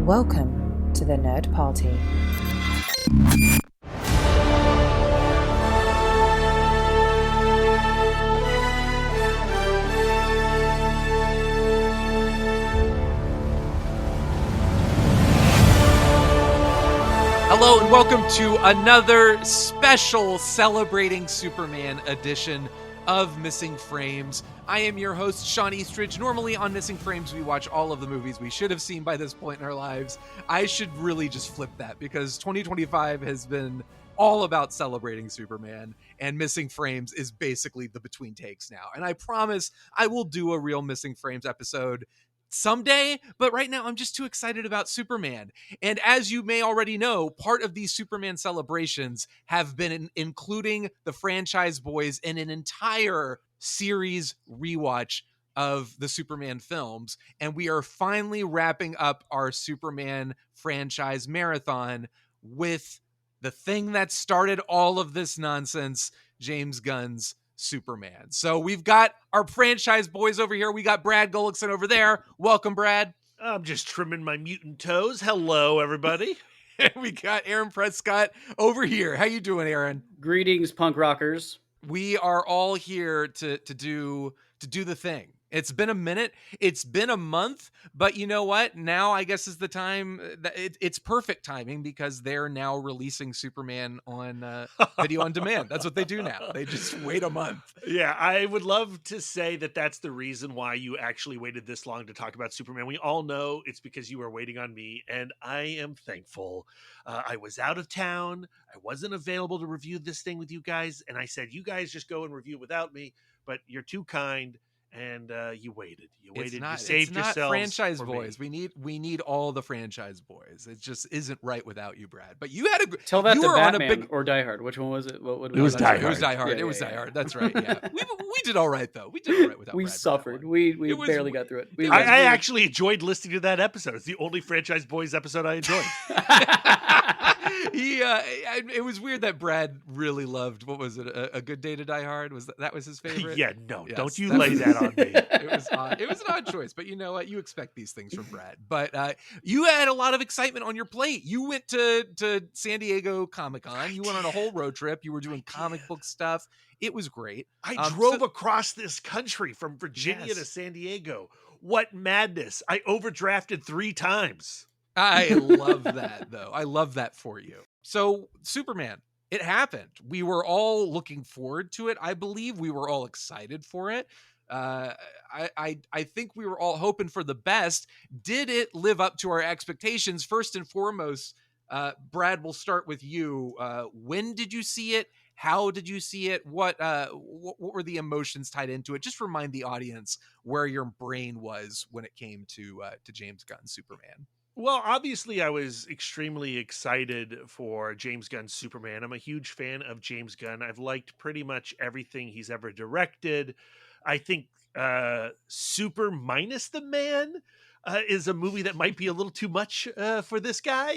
Welcome to the Nerd Party. Hello and welcome to another special celebrating Superman edition of Missing Frames. I am your host, Shawn Eastridge. Normally on Missing Frames, we watch all of the movies we should have seen by this point in our lives. I should really just flip that because 2025 has been all about celebrating Superman, and Missing Frames is basically the between takes now. And I promise I will do a real Missing Frames episode someday, but right now I'm just too excited about Superman. And as you may already know, part of these Superman celebrations have been including the Franchyze Boiz in an entire series rewatch of the Superman films. And we are finally wrapping up our Superman franchise marathon with the thing that started all of this nonsense, James Gunn's Superman. So we've got our Franchyze Boiz over here. We got Brad Gullickson over there. Welcome, Brad. I'm just trimming my mutant toes. Hello, everybody. We got Aaron Prescott over here. How you doing, Aaron? Greetings, punk rockers. We are all here to do the thing. It's been a minute. It's been a month, but you know what? Now I guess is the time. That it's perfect timing because they're now releasing Superman on video on demand. That's what they do now. They just wait a month. Yeah, I would love to say that that's the reason why you actually waited this long to talk about Superman. We all know it's because you were waiting on me, and I am thankful. I was out of town. I wasn't available to review this thing with you guys, and I said, you guys just go and review without me, but you're too kind. And you waited. You saved yourselves. Franchyze Boiz. We need all the Franchyze Boiz. It just isn't right without you, Brad. But you had a tell that to Batman or Die Hard. Which one was it? It was Die Hard. It was Die Hard. It was Die Hard. That's right. Yeah, we did all right though. We did all right without. We Brad suffered. We barely got through it. I actually enjoyed listening to that episode. It's the only Franchyze Boiz episode I enjoyed. It was weird that Brad really loved, what was it, A Good Day to Die Hard? That was his favorite? Yeah, no, yes, don't you lay that on me. It was an odd choice, but you know what? You expect these things from Brad. But you had a lot of excitement on your plate. You went to San Diego Comic-Con. You went on a whole road trip. You were doing comic book stuff. It was great. I drove across this country from Virginia to San Diego. What madness. I overdrafted 3 times. I love that, though. I love that for you. So, Superman, it happened. We were all looking forward to it. I believe we were all excited for it. I think we were all hoping for the best. Did it live up to our expectations? First and foremost, Brad, we'll start with you. When did you see it? How did you see it? What were the emotions tied into it? Just remind the audience where your brain was when it came to James Gunn's Superman. Well, obviously, I was extremely excited for James Gunn's Superman. I'm a huge fan of James Gunn. I've liked pretty much everything he's ever directed. I think Super Minus the Man is a movie that might be a little too much for this guy.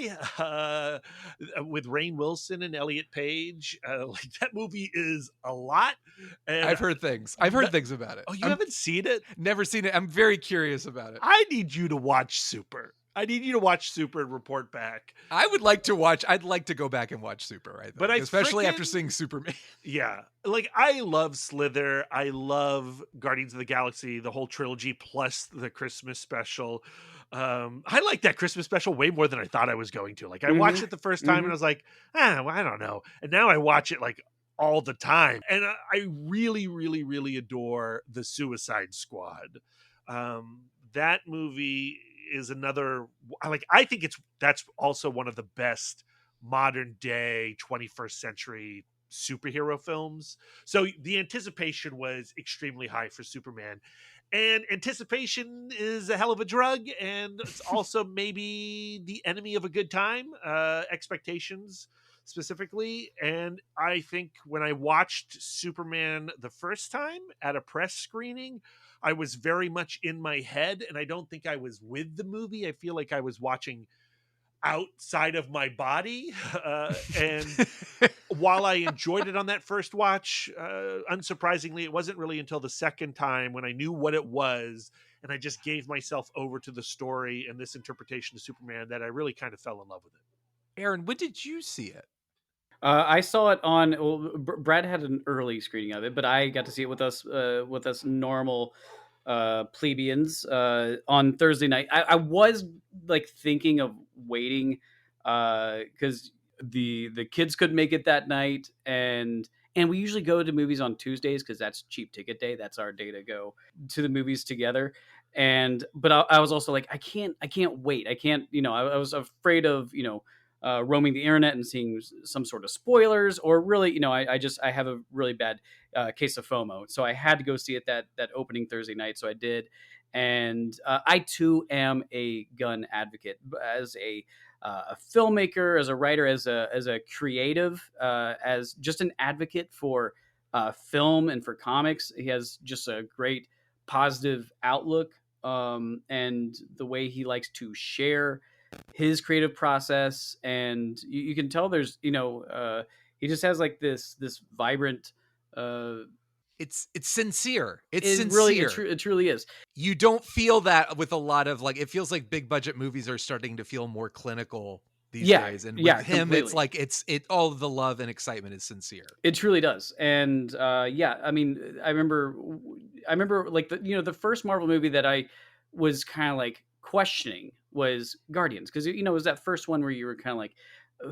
With Rainn Wilson and Elliot Page. That movie is a lot. And I've heard things. I've heard things about it. Oh, you haven't seen it? Never seen it. I'm very curious about it. I need you to watch Super. I need you to watch Super and report back. I'd like to go back and watch Super, right? But especially after seeing Superman. Yeah. Like, I love Slither. I love Guardians of the Galaxy, the whole trilogy, plus the Christmas special. I like that Christmas special way more than I thought I was going to. Like, I watched it the first time and I was like, well, I don't know. And now I watch it like all the time. And I really, really, really adore the Suicide Squad. That movie is another, I think that's also one of the best modern day 21st century superhero films. So the anticipation was extremely high for Superman, and anticipation is a hell of a drug, and it's also maybe the enemy of a good time, expectations specifically. And I think when I watched Superman the first time at a press screening, I was very much in my head, and I don't think I was with the movie. I feel like I was watching outside of my body. And while I enjoyed it on that first watch, unsurprisingly, it wasn't really until the second time when I knew what it was and I just gave myself over to the story and this interpretation of Superman that I really kind of fell in love with it. Aaron, when did you see it? I saw it on. Well, Brad had an early screening of it, but I got to see it with us normal plebeians on Thursday night. I was like thinking of waiting because the kids couldn't make it that night, and we usually go to movies on Tuesdays because that's cheap ticket day. That's our day to go to the movies together. But I was also like, I can't wait. I can't, I was afraid of, roaming the internet and seeing some sort of spoilers, or really, I have a really bad case of FOMO, so I had to go see it that opening Thursday night. So I did, and I too am a Gunn advocate as a filmmaker, as a writer, as a creative, as just an advocate for film and for comics. He has just a great positive outlook, and the way he likes to share his creative process, and you can tell there's he just has like this vibrant it's sincere. It's sincere. Really, it truly is. You don't feel that with a lot of like, it feels like big budget movies are starting to feel more clinical these days, and with him completely. It's like it all of the love and excitement is sincere. It truly does. And I mean, I remember like the first Marvel movie that I was kind of like questioning was Guardians, because it was that first one where you were kind of like,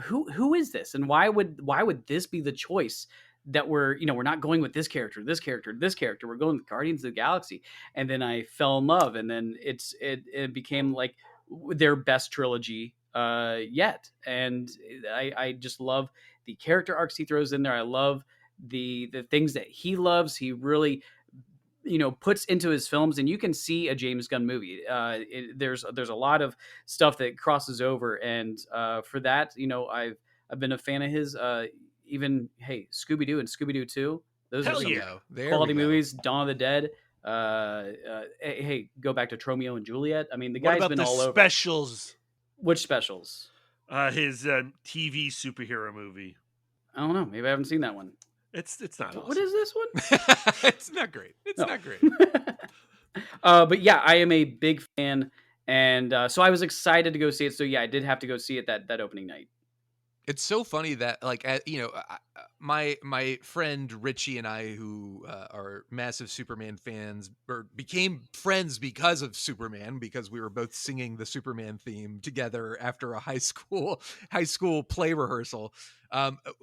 who is this, and why would this be the choice that we're not going with this character, we're going with Guardians of the Galaxy. And then I fell in love, and then it became like their best trilogy yet. And I just love the character arcs he throws in there. I love the things that he loves. He really puts into his films, and you can see a James Gunn movie. There's a lot of stuff that crosses over, and for that, I've been a fan of his. Even Scooby-Doo and Scooby-Doo 2. Those are some quality movies. Dawn of the Dead. Go back to Tromeo and Juliet. I mean, the guy's been all over. Specials? Which specials? His TV superhero movie. I don't know. Maybe I haven't seen that one. It's not awesome. What is this one? It's not great. Not great. But yeah, I am a big fan, and so I was excited to go see it. So yeah, I did have to go see it that opening night. It's so funny that, like, my friend Richie and I, who are massive Superman fans, became friends because of Superman, because we were both singing the Superman theme together after a high school play rehearsal.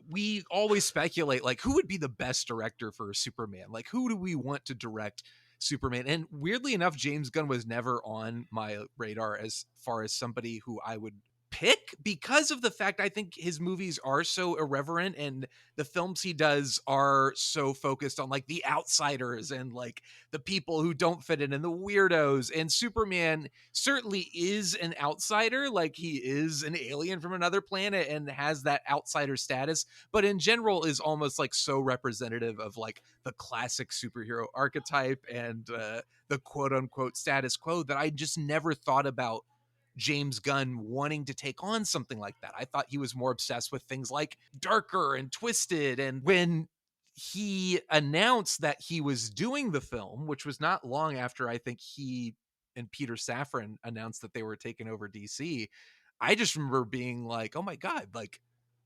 We always speculate, like, who would be the best director for Superman? Like, who do we want to direct Superman? And weirdly enough, James Gunn was never on my radar as far as somebody who I would pick, because of the fact I think his movies are so irreverent, and the films he does are so focused on like the outsiders and like the people who don't fit in and the weirdos. And Superman certainly is an outsider, like he is an alien from another planet and has that outsider status, but in general is almost like so representative of like the classic superhero archetype and the quote unquote status quo, that I just never thought about James Gunn wanting to take on something like that. I thought he was more obsessed with things like darker and twisted. And when he announced that he was doing the film, which was not long after I think he and Peter Safran announced that they were taking over DC, I just remember being like, oh my God, like,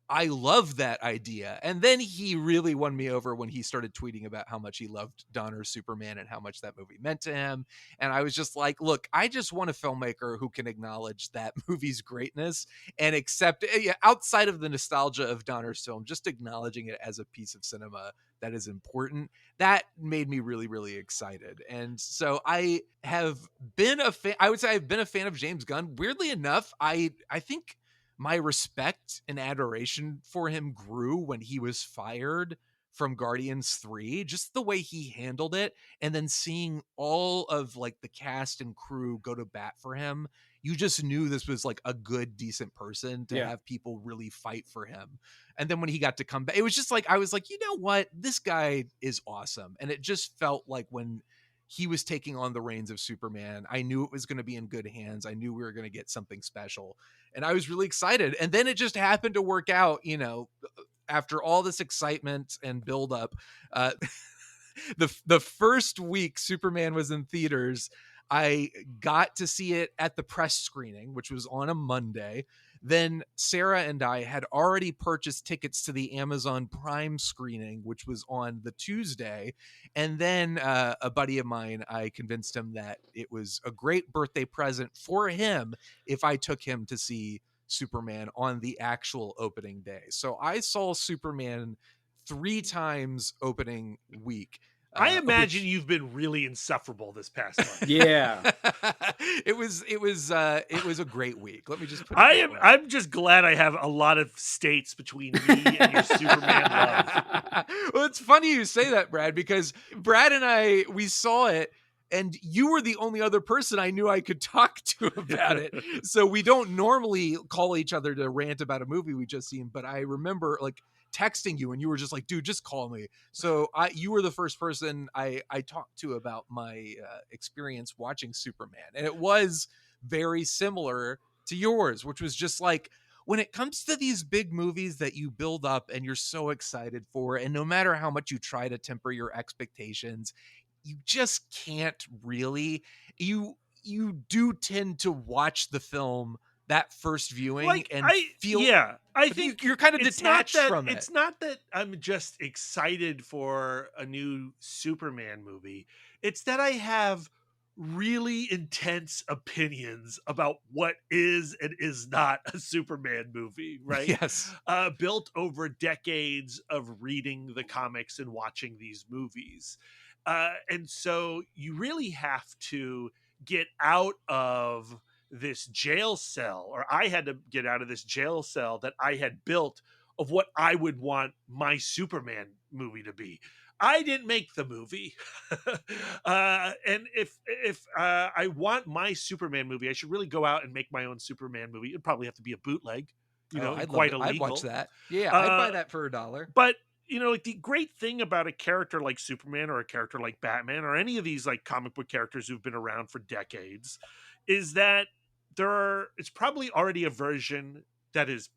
I love that idea. And then he really won me over when he started tweeting about how much he loved Donner's Superman and how much that movie meant to him. And I was just like, look, I just want a filmmaker who can acknowledge that movie's greatness and accept it, outside of the nostalgia of Donner's film, just acknowledging it as a piece of cinema that is important. That made me really, really excited. And so I have been a fan. I would say I've been a fan of James Gunn. Weirdly enough, I think my respect and adoration for him grew when he was fired from Guardians 3, just the way he handled it. And then seeing all of like the cast and crew go to bat for him, you just knew this was like a good, decent person to have people really fight for him. And then when he got to come back, it was just like, I was like, you know what? This guy is awesome. And it just felt like when he was taking on the reins of Superman, I knew it was going to be in good hands. I knew we were going to get something special, and I was really excited. And then it just happened to work out, after all this excitement and buildup. The first week Superman was in theaters, I got to see it at the press screening, which was on a Monday. Then Sarah and I had already purchased tickets to the Amazon Prime screening, which was on the Tuesday. And then a buddy of mine, I convinced him that it was a great birthday present for him if I took him to see Superman on the actual opening day. So I saw Superman 3 times opening week. I imagine you've been really insufferable this past month. Yeah. it was a great week. Let me just put it I'm just glad I have a lot of states between me and your Superman love. Well, it's funny you say that, Brad, because Brad and we saw it, and you were the only other person I knew I could talk to about it. So we don't normally call each other to rant about a movie we just seen, but I remember like texting you and you were just like, dude, just call me. So you were the first person I talked to about my experience watching Superman. And it was very similar to yours, which was just like, when it comes to these big movies that you build up and you're so excited for, and no matter how much you try to temper your expectations, you just can't really, you do tend to watch the film that first viewing I think you're kind of detached from it. It's not that I'm just excited for a new Superman movie. It's that I have really intense opinions about what is and is not a Superman movie, right? Yes. Built over decades of reading the comics and watching these movies. And so you really have to get out of this jail cell, or I had to get out of this jail cell that I had built of what I would want my Superman movie to be. I didn't make the movie. And if I want my Superman movie, I should really go out and make my own Superman movie. It'd probably have to be a bootleg, I'd quite love it. illegal. I'd watch that. Yeah, I'd buy that for $1. But like the great thing about a character like Superman or a character like Batman or any of these like comic book characters who've been around for decades is that it's probably already a version that is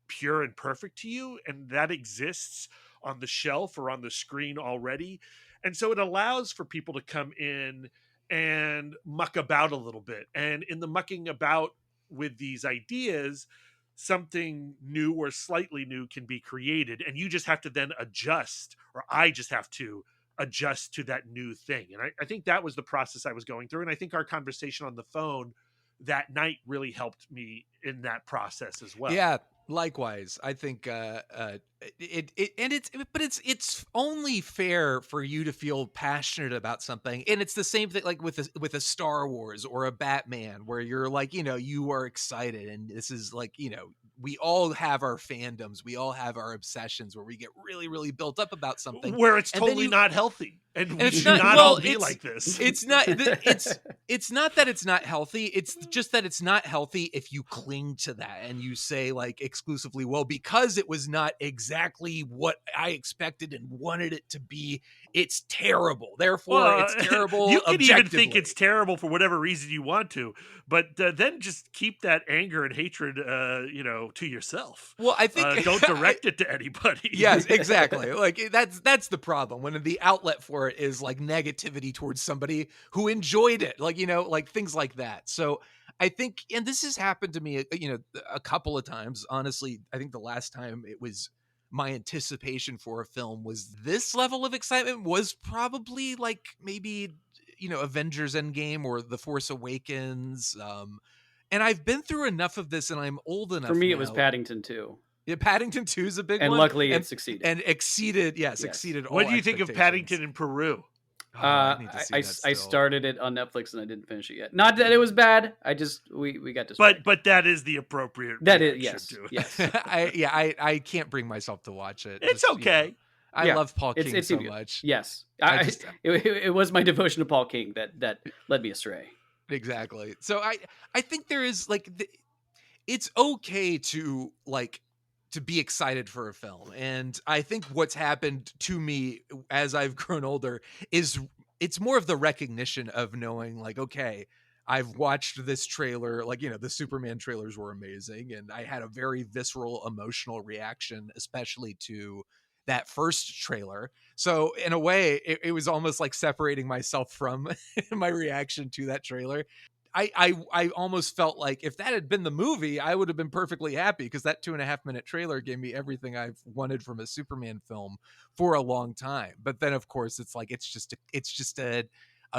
pure and perfect to you, and that exists on the shelf or on the screen already. And so it allows for people to come in and muck about a little bit. And in the mucking about with these ideas, something new or slightly new can be created, and you just have to then adjust, or I just have to adjust to that new thing. And I think that was the process I was going through. And I think our conversation on the phone that night really helped me in that process as well. Yeah, likewise. I think it's only fair for you to feel passionate about something, and it's the same thing like with a Star Wars or a Batman, where you're like, you are excited, and this is like, we all have our fandoms, we all have our obsessions where we get really, really built up about something where it's totally not healthy, and we should not all be like this. It's not. It's not that it's not healthy. It's just that it's not healthy if you cling to that and you say like exclusively, well, because it was not exactly what I expected and wanted it to be, it's terrible. Therefore, it's terrible. You can even think it's terrible for whatever reason you want to, but then just keep that anger and hatred, to yourself. Well, I think don't direct it to anybody. Yes, exactly. Like that's the problem when the outlet for it is like negativity towards somebody who enjoyed it, like like things like that. So I think, and this has happened to me, a couple of times. Honestly, I think the last time it was my anticipation for a film was this level of excitement was probably like maybe Avengers Endgame or The Force Awakens. And I've been through enough of this, and I'm old enough. For me, now. it was Paddington 2. Yeah, Paddington 2 is a big and one. And luckily it succeeded. And exceeded all. What do you think of Paddington in Peru? I started it on Netflix and I didn't finish it yet. Not that it was bad. I just we got distracted. But that is the appropriate. That is yes. I can't bring myself to watch it. It's okay. I love Paul King so much. Yes, it was my devotion to Paul King that led me astray. Exactly. So I think there is like it's okay to be excited for a film, and I think what's happened to me as I've grown older is it's more of the recognition of knowing like, okay, I've watched this trailer, like the Superman trailers were amazing, and I had a very visceral emotional reaction, especially to that first trailer. So in a way, it was almost like separating myself from my reaction to that trailer. I almost felt like if that had been the movie, I would have been perfectly happy, because that 2.5 minute trailer gave me everything I've wanted from a Superman film for a long time. But then, of course, it's like it's just a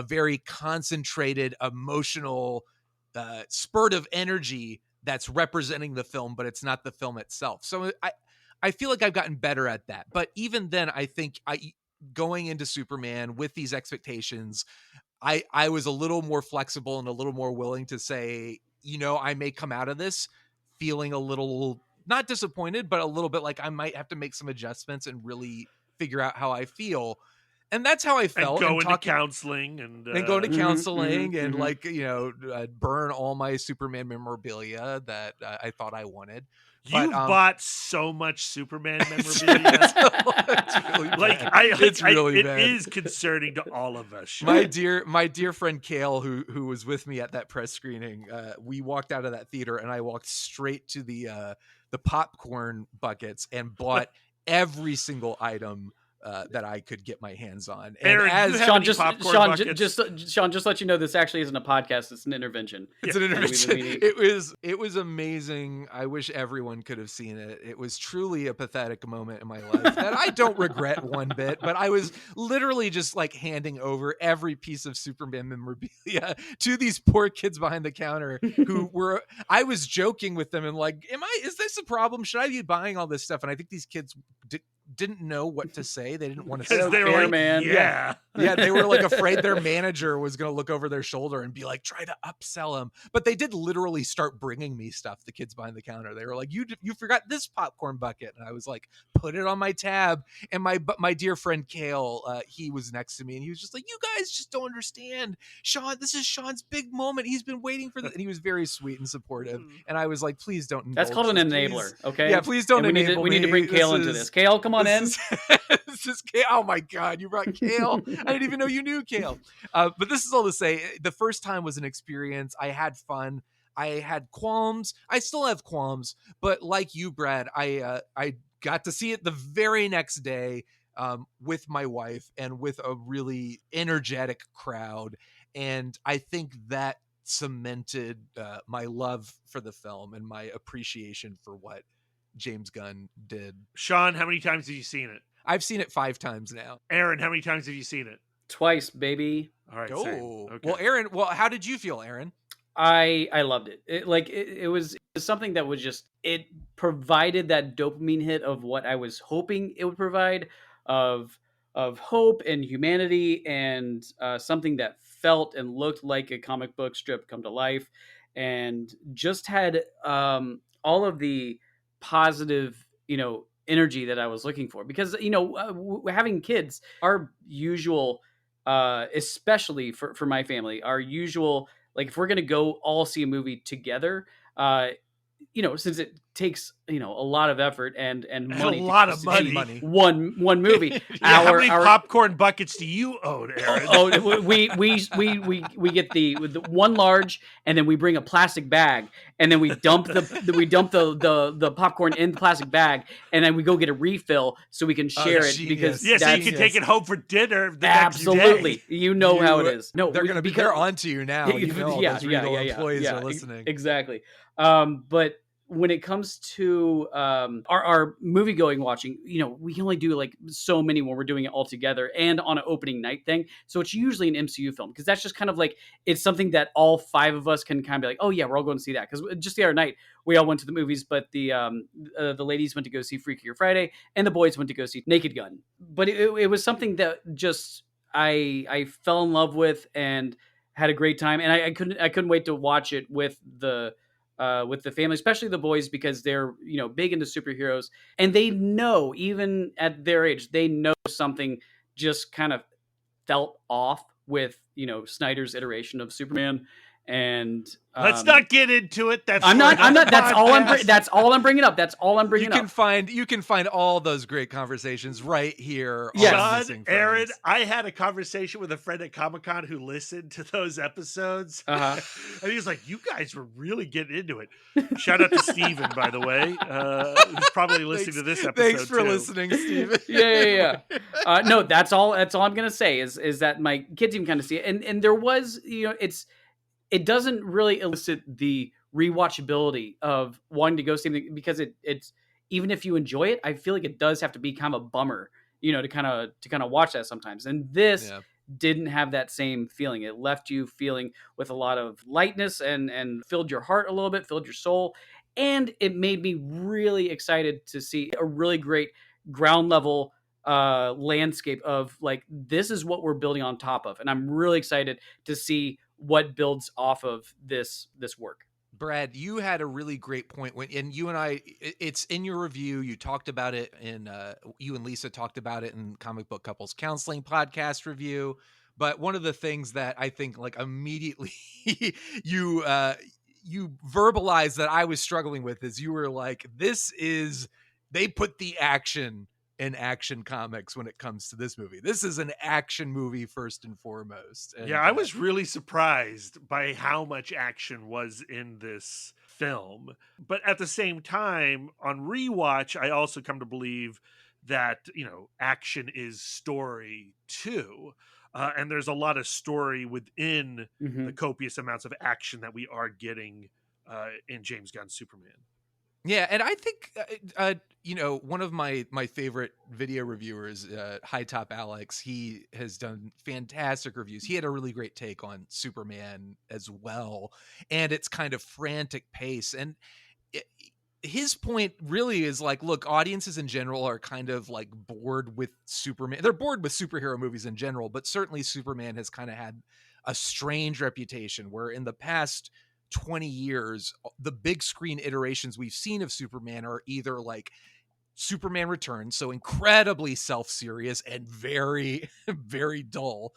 very concentrated, emotional spurt of energy that's representing the film, but it's not the film itself. So I feel like I've gotten better at that. But even then, I think going into Superman with these expectations, I was a little more flexible and a little more willing to say, I may come out of this feeling a little, not disappointed, but a little bit like I might have to make some adjustments and really figure out how I feel. And that's how I felt. And go into counseling and go into counseling and like, burn all my Superman memorabilia that I thought I wanted. You've bought so much Superman memorabilia. It's really bad. It is concerning to all of us. My dear friend Kale, who was with me at that press screening, we walked out of that theater and I walked straight to the popcorn buckets and bought every single item that I could get my hands on. And Aaron, Sean, just let you know, this actually isn't a podcast; it's an intervention. It's an intervention. It was amazing. I wish everyone could have seen it. It was truly a pathetic moment in my life that I don't regret one bit. But I was literally just like handing over every piece of Superman memorabilia to these poor kids behind the counter who were. I was joking with them and like, is this a problem? Should I be buying all this stuff? And I think these kids didn't know what to say. They didn't want to say, they were like, man. Yeah. They were like afraid their manager was going to look over their shoulder and be like, try to upsell them. But they did literally start bringing me stuff, the kids behind the counter. They were like, you forgot this popcorn bucket. And I was like, put it on my tab. And my dear friend Kale, he was next to me and he was just like, you guys just don't understand. Sean, this is Sean's big moment. He's been waiting for this. And he was very sweet and supportive. And I was like, please don't. That's called an enabler. Okay. Yeah, please don't enable me. We need to bring Kale into this. Kale, come on in. This is Kale. Oh my God, you brought Kale. I didn't even know you knew Kale. But this is all to say, the first time was an experience. I had fun. I had qualms. I still have qualms. But like you, Brad, I got to see it the very next day with my wife and with a really energetic crowd. And I think that cemented my love for the film and my appreciation for what James Gunn did. Sean, how many times have you seen it? I've seen it 5 times now. Aaron, how many times have you seen it? Twice, baby. All right. Oh, okay. Well, Aaron, how did you feel, Aaron? I loved it. It was something that was just, it provided that dopamine hit of what I was hoping it would provide, of hope and humanity, and something that felt and looked like a comic book strip come to life, and just had all of the positive, energy that I was looking for. Because, having kids, our usual, especially for my family, our usual, like if we're going to go all see a movie together, since it takes, a lot of effort and money, a lot of see money. one movie. How many popcorn buckets do you own, Aaron? We get the one large, and then we bring a plastic bag, and then we dump the popcorn in the plastic bag, and then we go get a refill so we can share it, because so you can take it home for dinner the absolutely next day. You know how it is. No, they're onto you now. Employees are listening. Exactly. But when it comes to our movie going watching, we can only do like so many when we're doing it all together and on an opening night thing. So it's usually an MCU film, because that's just kind of like, it's something that all 5 of us can kind of be like, oh yeah, we're all going to see that. Because just the other night we all went to the movies, but the ladies went to go see Freakier Friday and the boys went to go see Naked Gun. But it was something that just I fell in love with and had a great time, and I couldn't wait to watch it with the family, especially the boys, because they're big into superheroes, and they know, even at their age, they know something just kind of felt off with Snyder's iteration of Superman, And let's not get into it. That's I'm for not. I'm another not. That's all I'm. podcast. That's all I'm bringing up. That's all I'm bringing You can up. find all those great conversations right here. Yes. on Sean, Missing Aaron, Frames. I had a conversation with a friend at Comic-Con who listened to those episodes. Uh-huh. And he was like, you guys were really getting into it. Shout out to Steven, by the way. Who's probably listening to this episode. Thanks for too. listening, Steven. Yeah. No, that's all. That's all I'm gonna say is that my kids even kind of see it, and there was, it doesn't really elicit the rewatchability of wanting to go see it, because it's, even if you enjoy it, I feel like it does have to be kind of a bummer, to kind of watch that sometimes. And this didn't have that same feeling. It left you feeling with a lot of lightness and filled your heart a little bit, filled your soul. And it made me really excited to see a really great ground level landscape of, like, this is what we're building on top of. And I'm really excited to see what builds off of this work. Brad, you had a really great point and you and I, it's in your review. You talked about it you and Lisa talked about it in Comic Book Couples Counseling podcast review. But one of the things that I think, like, immediately you verbalized that I was struggling with is, you were like, they put the action in Action Comics when it comes to this movie. This is an action movie first and foremost. And, I was really surprised by how much action was in this film. But at the same time, on rewatch, I also come to believe that, action is story too. And there's a lot of story within the copious amounts of action that we are getting in James Gunn's Superman. Yeah, and I think, one of my favorite video reviewers, High Top Alex, he has done fantastic reviews. He had a really great take on Superman as well, and its kind of frantic pace. And his point really is like, look, audiences in general are kind of like bored with Superman. They're bored with superhero movies in general, but certainly Superman has kind of had a strange reputation where in the past 20 years, the big screen iterations we've seen of Superman are either like Superman Returns, so incredibly self-serious and very, very dull,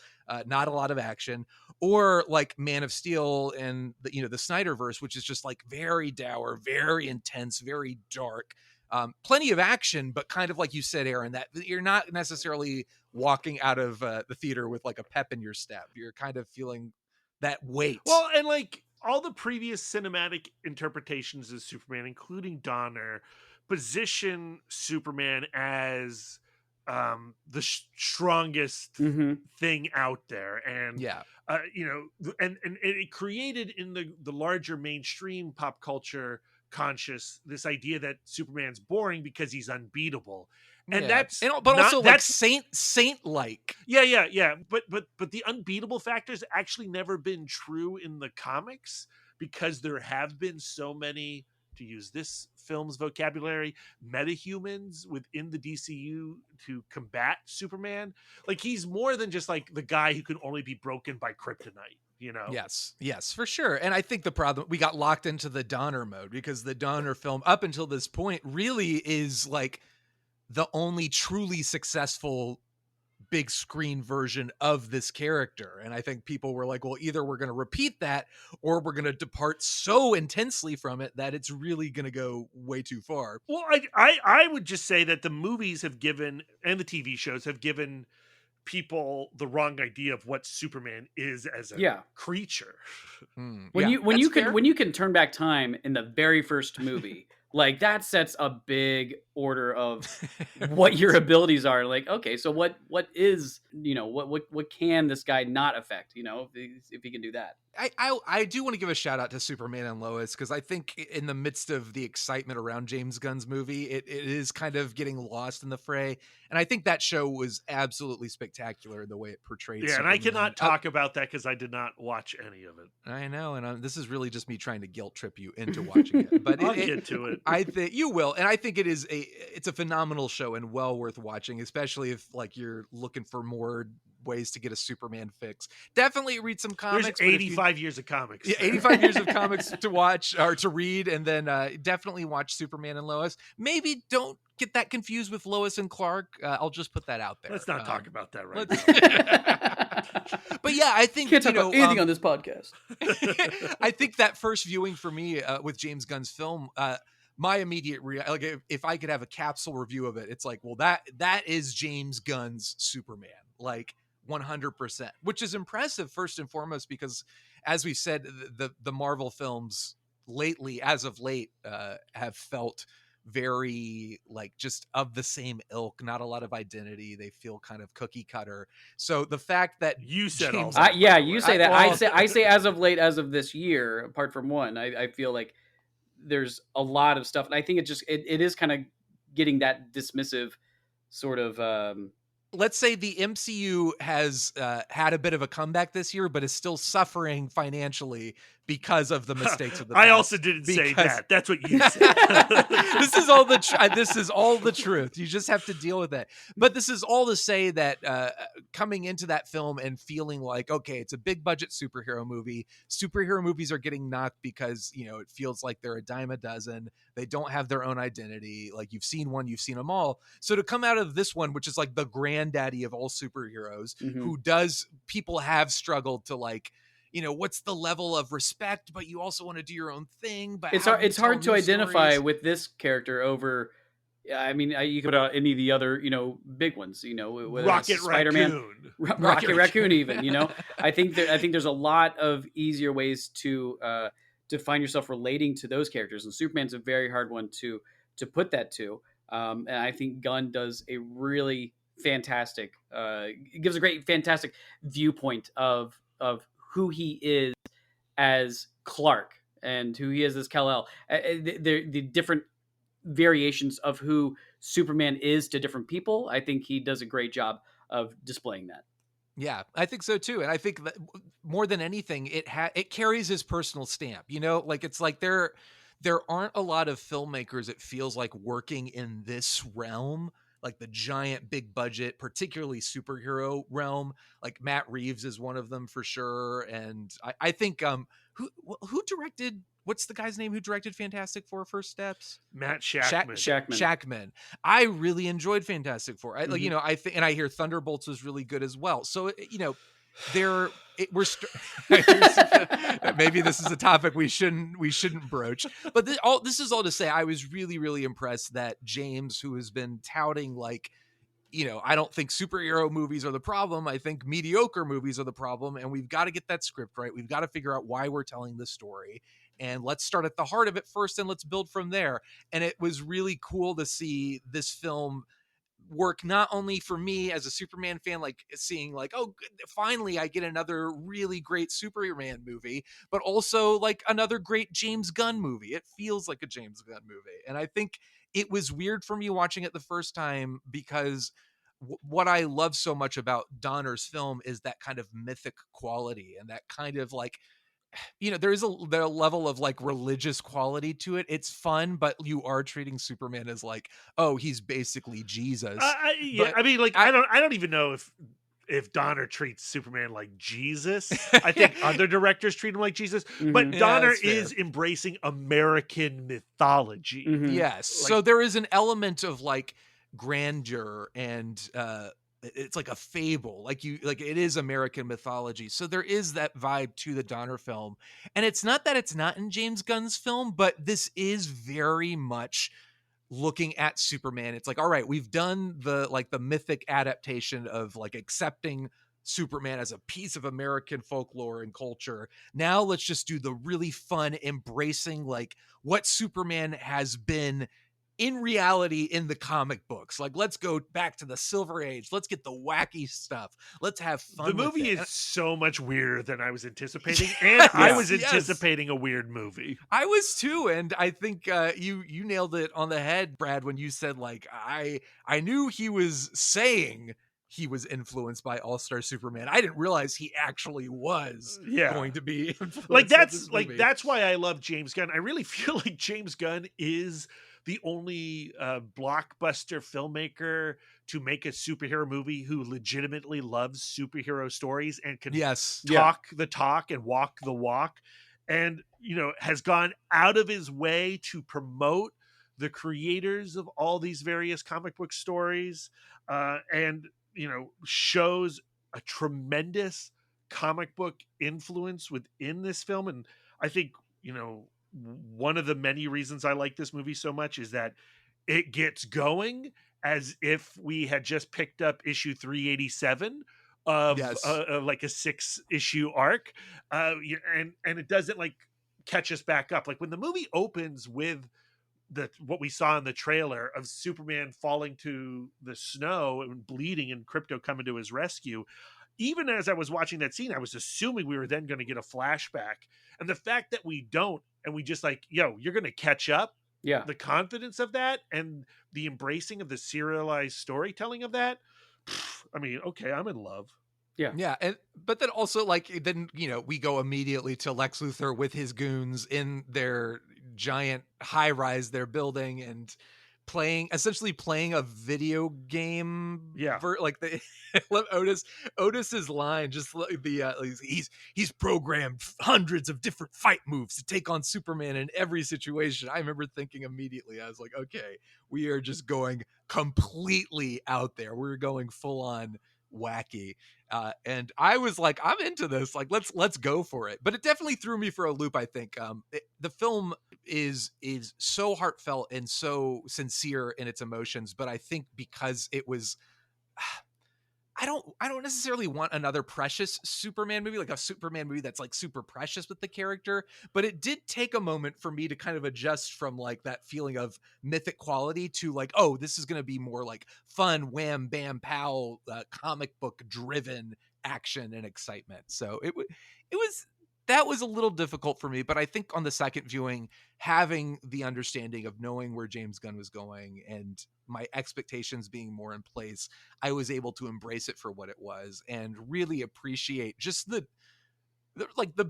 not a lot of action, or like Man of Steel and the Snyderverse, which is just like very dour, very intense, very dark, plenty of action, but kind of like you said, Aaron, that you're not necessarily walking out of the theater with like a pep in your step. You're kind of feeling that weight. Well, and like all the previous cinematic interpretations of Superman, including Donner, position Superman as the strongest thing out there, and and it created in the larger mainstream pop culture conscious this idea that Superman's boring because he's unbeatable. And also like saint like. Yeah. But the unbeatable factor's actually never been true in the comics, because there have been so many, to use this film's vocabulary, metahumans within the DCU to combat Superman. Like, he's more than just like the guy who can only be broken by kryptonite. Yes, for sure. And I think the problem, we got locked into the Donner mode, because the Donner film up until this point really is like the only truly successful big screen version of this character. And I think people were like, well, either we're going to repeat that or we're going to depart so intensely from it that it's really going to go way too far. Well, I would just say that the movies have given, and the TV shows have given people the wrong idea of what Superman is as a creature. When you can turn back time in the very first movie, like, that sets a big order of what your abilities are. Like, okay, so what is, what can this guy not affect, if he can do that? I do want to give a shout out to Superman and Lois, because I think in the midst of the excitement around James Gunn's movie, it is kind of getting lost in the fray. And I think that show was absolutely spectacular in the way it portrayed Superman. And I cannot talk about that because I did not watch any of it. I know, and this is really just me trying to guilt trip you into watching it. But I'll get to it. I think you will, and I think it's a phenomenal show and well worth watching, especially if like you're looking for more ways to get a Superman fix. Definitely read some There's comics. 85 years of comics. Yeah, 85 years of comics to watch or to read, and then definitely watch Superman and Lois. Maybe don't get that confused with Lois and Clark. I'll just put that out there. Let's not talk about that right now. But yeah, I think Can't talk about anything on this podcast. I think that first viewing for me with James Gunn's film, my immediate like if I could have a capsule review of it, it's like, well, that is James Gunn's Superman, like 100%, which is impressive first and foremost because, as we've said, the Marvel films lately, as of late, have felt very like just of the same ilk, not a lot of identity. They feel kind of cookie cutter. So the fact that you said James, you say that. I say as of late, as of this year, apart from one, I feel like there's a lot of stuff, and I think it is kind of getting that dismissive sort of. Let's say the MCU has had a bit of a comeback this year, but is still suffering financially because of the mistakes of the past. I also didn't say that. That's what you said. This is all this is all the truth. You just have to deal with it. But this is all to say that coming into that film and feeling like, okay, it's a big budget superhero movie. Superhero movies are getting knocked because, it feels like they're a dime a dozen. They don't have their own identity. Like, you've seen one, you've seen them all. So to come out of this one, which is like the granddaddy of all superheroes, people have struggled to like, what's the level of respect, but you also want to do your own thing. But it's hard to identify with this character over. I mean, you could put out any of the other, big ones. Rocket Spider-Man, Rocket Raccoon, even. I think there's a lot of easier ways to find yourself relating to those characters, and Superman's a very hard one to put that to. And I think Gunn does a really fantastic, gives a great, fantastic viewpoint of who he is as Clark and who he is as Kal-El. The different variations of who Superman is to different people. I think he does a great job of displaying that. Yeah, I think so too. And I think that more than anything, it carries his personal stamp, like it's like there aren't a lot of filmmakers, it feels like, working in this realm, like the giant big budget, particularly superhero realm. Like Matt Reeves is one of them for sure. And I think who directed, what's the guy's name who directed Fantastic Four First Steps? Matt Shackman. Shackman. I really enjoyed Fantastic Four. I think, and I hear Thunderbolts was really good as well. So, maybe this is a topic we shouldn't broach, but this is all to say I was really, really impressed that James, who has been touting like, I don't think superhero movies are the problem. I think mediocre movies are the problem. And we've got to get that script right. We've got to figure out why we're telling this story. And let's start at the heart of it first and let's build from there. And it was really cool to see this film work, not only for me as a Superman fan, like seeing like, oh, finally I get another really great Superman movie, but also like another great James Gunn movie. It feels like a James Gunn movie. And I think it was weird for me watching it the first time because what I love so much about Donner's film is that kind of mythic quality and that kind of like, there's a level of like religious quality to it. It's fun, but you are treating Superman as like, oh, he's basically Jesus. I mean, like, I don't even know if Donner treats Superman like Jesus. I think other directors treat him like Jesus, but Donner is embracing American mythology. Yes. So there is an element of like grandeur and it's like a fable, like it is American mythology. So there is that vibe to the Donner film. And it's not that it's not in James Gunn's film, but this is very much looking at Superman. It's like, all right, we've done the mythic adaptation of like accepting Superman as a piece of American folklore and culture. Now let's just do the really fun embracing like what Superman has been in reality in the comic books. Like, let's go back to the Silver Age. Let's get the wacky stuff. Let's have fun. The movie is so much weirder than I was anticipating. And I was anticipating a weird movie. I was too. And I think you nailed it on the head, Brad, when you said like, I knew he was saying he was influenced by All-Star Superman. I didn't realize he actually was going to be like that's why I love James Gunn. I really feel like James Gunn is the only blockbuster filmmaker to make a superhero movie who legitimately loves superhero stories and can Yes. talk the talk and walk the walk, and has gone out of his way to promote the creators of all these various comic book stories, and shows a tremendous comic book influence within this film. And I think one of the many reasons I like this movie so much is that it gets going as if we had just picked up issue 387 of Yes. like a 6-issue arc, and it doesn't like catch us back up. Like when the movie opens with what we saw in the trailer of Superman falling to the snow and bleeding and Krypto coming to his rescue, even as I was watching that scene, I was assuming we were then going to get a flashback. And the fact that we don't, and we just like, you're going to catch up, Yeah. the confidence of that and the embracing of the serialized storytelling of that, I mean, okay, I'm in love. Yeah, but then also like then we go immediately to Lex Luthor with his goons in their giant high rise they're building and essentially playing a video game. Yeah. Like the I love Otis's line, just like he's programmed hundreds of different fight moves to take on Superman in every situation. I remember thinking immediately, I was like, okay, we are just going completely out there. We're going full on wacky. And I was like, I'm into this. Like, let's go for it. But it definitely threw me for a loop. I think the film is so heartfelt and so sincere in its emotions. But I think because it was, I don't necessarily want another precious Superman movie, like a Superman movie that's like super precious with the character, but it did take a moment for me to kind of adjust from like that feeling of mythic quality to like, oh, this is going to be more like fun, wham, bam, pow, comic book driven action and excitement. So that was a little difficult for me, but I think on the second viewing, having the understanding of knowing where James Gunn was going and my expectations being more in place, I was able to embrace it for what it was and really appreciate just the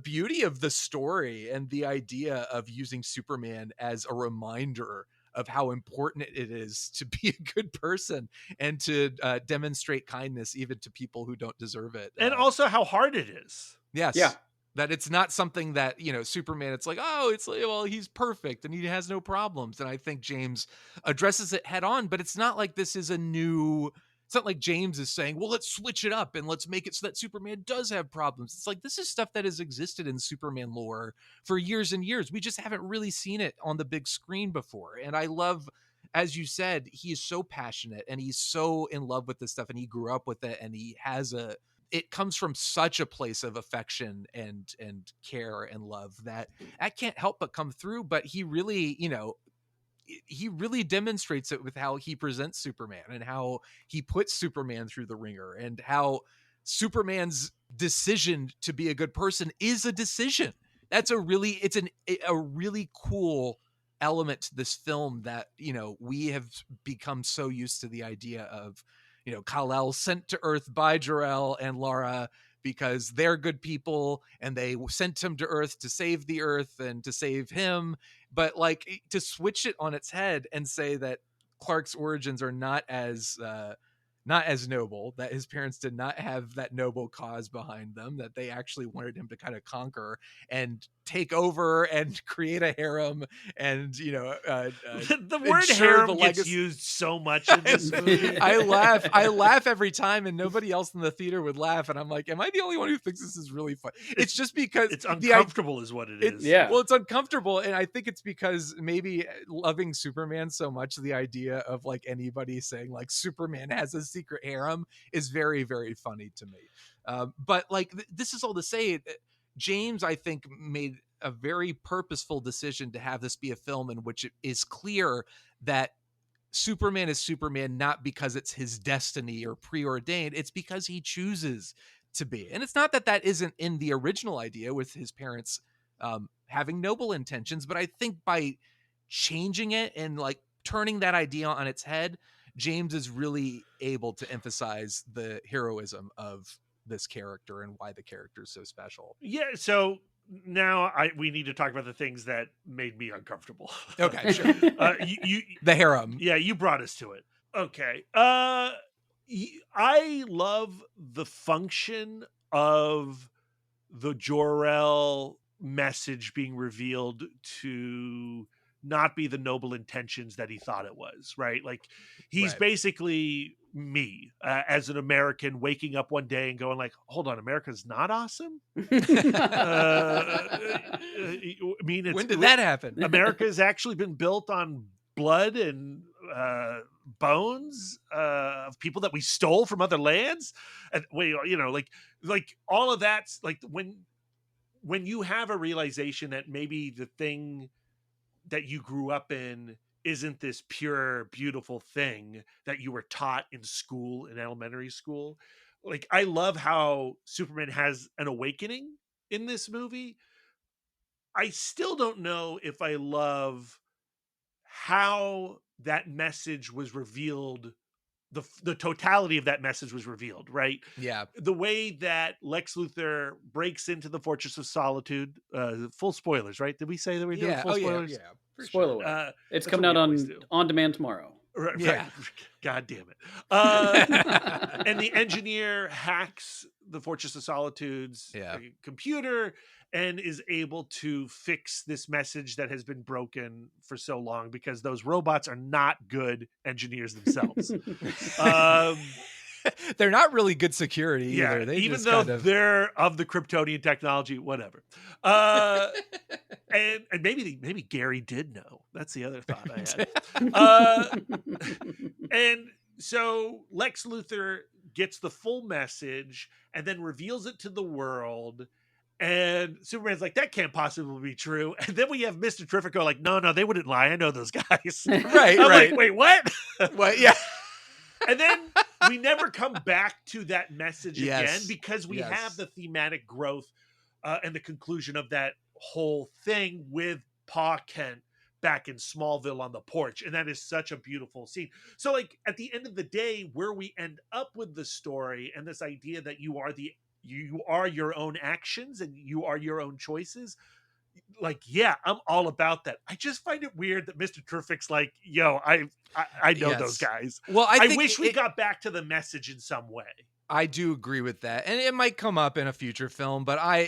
beauty of the story and the idea of using Superman as a reminder of how important it is to be a good person and to demonstrate kindness even to people who don't deserve it. And also how hard it is. Yes. Yeah. That it's not something that, Superman, it's like, oh, it's like, well, he's perfect and he has no problems. And I think James addresses it head on, but it's not like this is it's not like James is saying, well, let's switch it up and let's make it so that Superman does have problems. It's like, this is stuff that has existed in Superman lore for years and years. We just haven't really seen it on the big screen before. And I love, as you said, he is so passionate and he's so in love with this stuff and he grew up with it and it comes from such a place of affection and care and love that can't help but come through. But he really, he really demonstrates it with how he presents Superman and how he puts Superman through the ringer and how Superman's decision to be a good person is a decision. That's a really cool element to this film that, we have become so used to the idea of, Kal-El sent to Earth by Jor-El and Lara because they're good people and they sent him to Earth to save the Earth and to save him. But like to switch it on its head and say that Clark's origins are not as noble, that his parents did not have that noble cause behind them, that they actually wanted him to kind of conquer and take over and create a harem and the word harem gets used so much in this movie. I laugh every time and nobody else in the theater would laugh and I'm like, am I the only one who thinks this is really fun? It's just because it's uncomfortable is what it is. Yeah, well, it's uncomfortable and I think it's because maybe loving Superman so much, the idea of like anybody saying like Superman has a secret harem is very, very funny to me. But like this is all to say, James, I think, made a very purposeful decision to have this be a film in which it is clear that Superman is Superman not because it's his destiny or preordained, it's because he chooses to be. And it's not that isn't in the original idea with his parents having noble intentions, but I think by changing it and like turning that idea on its head, James is really able to emphasize the heroism of this character and why the character is so special. Yeah, so now we need to talk about the things that made me uncomfortable. Okay, sure. You The harem. yeah, you brought us to it. Okay. I love the function of the Jor-El message being revealed to not be the noble intentions that he thought it was, right? Like he's Right. basically me as an American waking up one day and going like, hold on, America's not awesome. I mean, When did that happen? America has actually been built on blood and bones of people that we stole from other lands, and like all of that's like when you have a realization that maybe the thing that you grew up in isn't this pure beautiful thing that you were taught in school, in elementary school. Like I love how Superman has an awakening in this movie. I still don't know if I love how that message was revealed, the totality of that message was revealed, right? Yeah. The way that Lex Luthor breaks into the Fortress of Solitude, full spoilers, right? Did we say that we're doing full spoilers? Yeah. For Spoiler sure. alert. It's that's coming what out we always do. on demand tomorrow. Right, Yeah. right. God damn it. And the engineer hacks the Fortress of Solitude's computer and is able to fix this message that has been broken for so long, because those robots are not good engineers themselves. They're not really good security either. They even just though kind of... they're of the Kryptonian technology, whatever. And maybe Gary did know. That's the other thought I had. And so Lex Luthor gets the full message and then reveals it to the world. And Superman's like, that can't possibly be true. And then we have Mr. Terrific go like, no, they wouldn't lie. I know those guys. Right. I'm like, wait, what? What? Yeah. And then we never come back to that message again, because we have the thematic growth and the conclusion of that whole thing with Pa Kent back in Smallville on the porch. And that is such a beautiful scene. So like at the end of the day, where we end up with the story and this idea that you are your own actions and you are your own choices. Like, yeah, I'm all about that. I just find it weird that Mr. Terrific's like, yo, I know those guys. Well, I wish we got back to the message in some way. I do agree with that. And it might come up in a future film, but I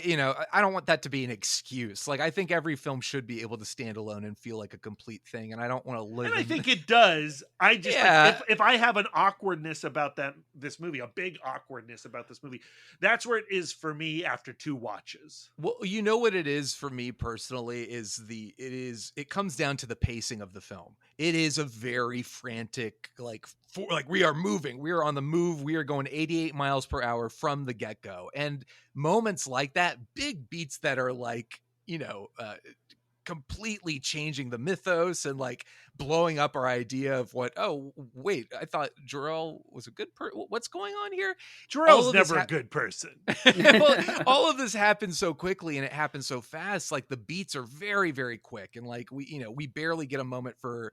don't want that to be an excuse. Like, I think every film should be able to stand alone and feel like a complete thing. And I don't want to live. And I think it does. I just, if I have an awkwardness about this movie, a big awkwardness about this movie, that's where it is for me after 2 watches. Well, you know what it is for me personally it comes down to the pacing of the film. It is a very frantic, like we are moving, we are on the move, we are going 88 miles per hour from the get-go. And moments like that, big beats that are like, completely changing the mythos and like blowing up our idea of what, oh wait, I thought Jor-El was a good person. What's going on here? Jor-El's never a good person. Well, all of this happens so quickly and it happens so fast. Like the beats are very, very quick. And like we barely get a moment for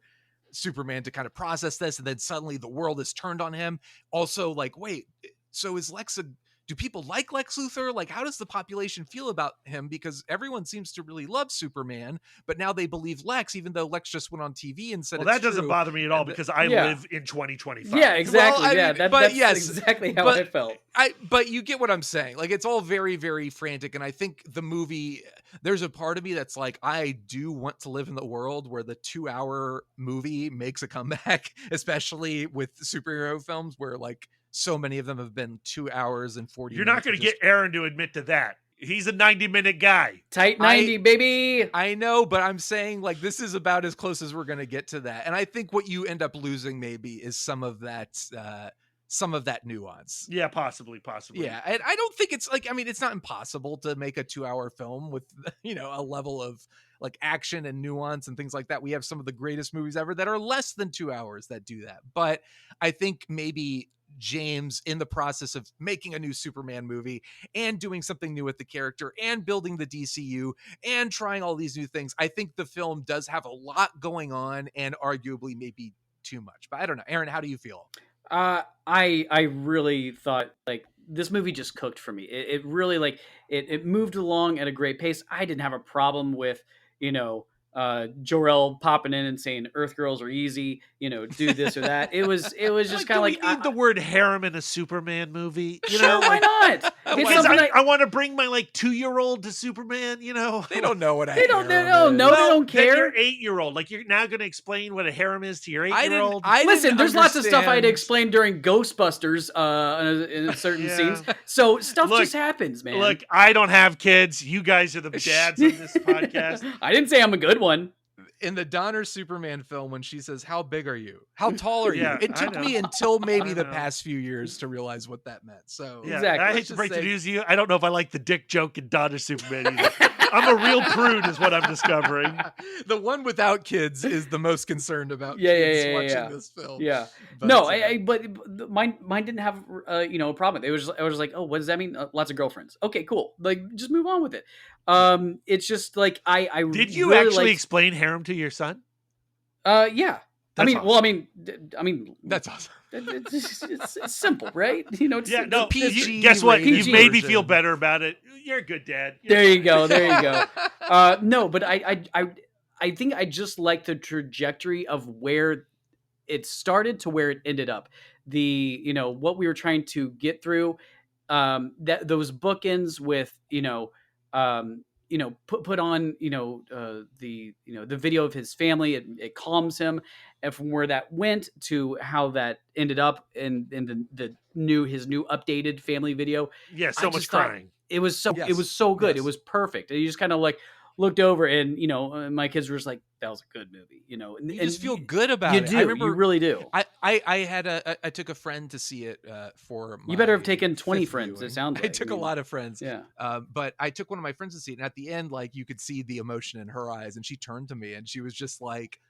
Superman to kind of process this, and then suddenly the world is turned on him. Also, like, wait, so is do people like Lex Luthor? Like, how does the population feel about him? Because everyone seems to really love Superman, but now they believe Lex, even though Lex just went on TV and said, well, that doesn't bother me at all, because I live in 2025. Yeah, exactly. Well, that's exactly how I felt. But you get what I'm saying. Like, it's all very, very frantic. And I think the movie, there's a part of me that's like, I do want to live in the world where the 2-hour movie makes a comeback, especially with superhero films where like so many of them have been 2 hours and 40 You're minutes. not going to get Aaron to admit to that. He's a 90-minute guy. Tight 90, baby. I know, but I'm saying like this is about as close as we're going to get to that. And I think what you end up losing maybe is some of that nuance. Yeah, possibly. Yeah, and I don't think it's like, I mean, it's not impossible to make a 2-hour film with, a level of like action and nuance and things like that. We have some of the greatest movies ever that are less than 2 hours that do that. But I think maybe James, in the process of making a new Superman movie and doing something new with the character and building the DCU and trying all these new things, I think the film does have a lot going on and arguably maybe too much. But I don't know. Aaron, how do you feel? I really thought like this movie just cooked for me. It really like it moved along at a great pace. I didn't have a problem with, you know, Jor-El popping in and saying Earth girls are easy, you know, do this or that. It was just kind of like, do we need the word harem in a Superman movie? You sure, know, why like, not? It's because something I want to bring my like 2-year-old to Superman. You know, They don't know what a They don't- harem they don't is. know. They don't Then care. your 8-year-old, like you're now going to explain what a harem is to your 8-year-old. Listen, there's lots of stuff I had to understand. explain during Ghostbusters in certain Yeah. scenes. So stuff Look, just happens, man. Look, I don't have kids. You guys are the dads on this podcast. I didn't say I'm a good one. In the Donner Superman film, when she says, "How big are you? How tall are Yeah, you?" It I took know. me until maybe I the know. past few years to realize what that meant. So Yeah, Exactly. I hate Let's to just break the say- news to you. I don't know if I like the dick joke in Donner Superman either. I'm a real prude, is what I'm discovering. the one without kids is the most concerned about Yeah, kids yeah, watching yeah. this film. Yeah. But, No, but mine didn't have you know, a problem. It was I was like, oh, what does that mean? Lots of girlfriends. Okay, cool. Like, just move on with it. It's just like I Did you really actually liked- explain harem to your son? Yeah. That's Well, I mean, That's awesome. it's simple, right? You know, it's, Yeah, no. PG Guess what? rated You've made me version. feel better about it. You're a good dad. You're There you fine. go. There you go. No, but I think I just like the trajectory of where it started to where it ended up. You know, what we were trying to get through, that those bookends with, put on, the video of his family. It calms him, and from where that went to how that ended up in his new updated family video. Yeah, I so much just thought crying. It was so Yes. it was so good. It Yes. was perfect. And you just kind of like looked over, and my kids were just like, "That was a good movie," you know. And You just feel good about You it. do. I remember You really do. I took a friend to see it for my You better have taken 20 fifth friends. It viewing. sounds like. I took a lot of friends. Yeah. But I took one of my friends to see it, and at the end, like, you could see the emotion in her eyes, and she turned to me and she was just like,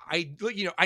I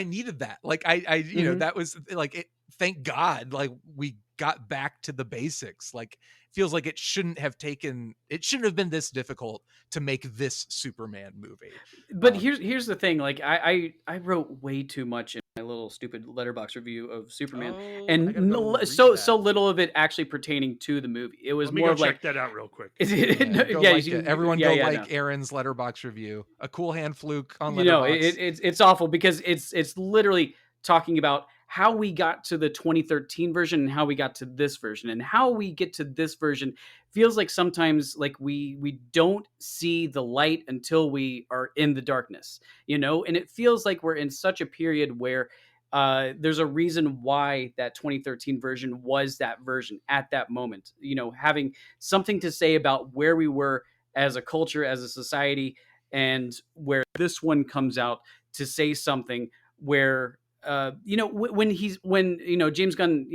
needed that. Like, I Mhm. that was like it. Thank God, like, we got back to the basics. Like, feels like it shouldn't have been this difficult to make this Superman movie. But here's the thing. Like, I wrote way too much in my little stupid letterbox review of Superman, and so little of it actually pertaining to the movie. It was Let me more go of like, check that out real quick. Go yeah, like you it. can- Everyone yeah, go yeah, like no. Aaron's letterbox review. A cool hand fluke on You know, letterbox. it's awful because it's literally talking about how we got to the 2013 version and how we got to this version, and how we get to this version feels like sometimes like we don't see the light until we are in the darkness, and it feels like we're in such a period where there's a reason why that 2013 version was that version at that moment, having something to say about where we were as a culture, as a society, and where this one comes out to say something where when James Gunn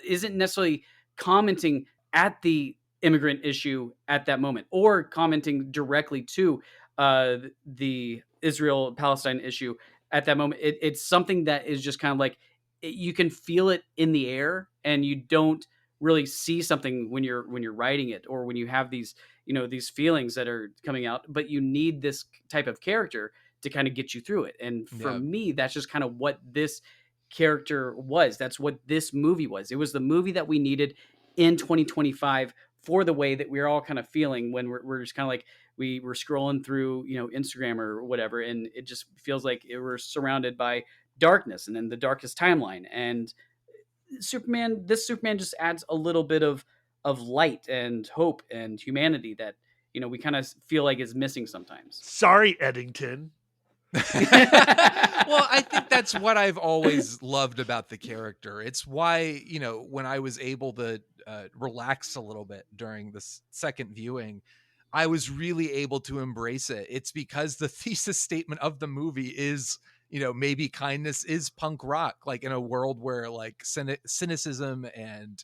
isn't necessarily commenting at the immigrant issue at that moment, or commenting directly to the Israel-Palestine issue at that moment. It's something that is just kind of like, you can feel it in the air, and you don't really see something when you're writing it, or when you have these these feelings that are coming out, but you need this type of character to kind of get you through it. And for me, that's just kind of what this character was. That's what this movie was. It was the movie that we needed in 2025 for the way that we're all kind of feeling when we're just kind of like, we were scrolling through, Instagram or whatever, and it just feels like we're surrounded by darkness, and then the darkest timeline. And this Superman just adds a little bit of light and hope and humanity that, we kind of feel like is missing sometimes. Sorry, Eddington. Well, I think that's what I've always loved about the character. It's why, when I was able to relax a little bit during the second viewing, I was really able to embrace it. It's because the thesis statement of the movie is, maybe kindness is punk rock, like in a world where like cynicism and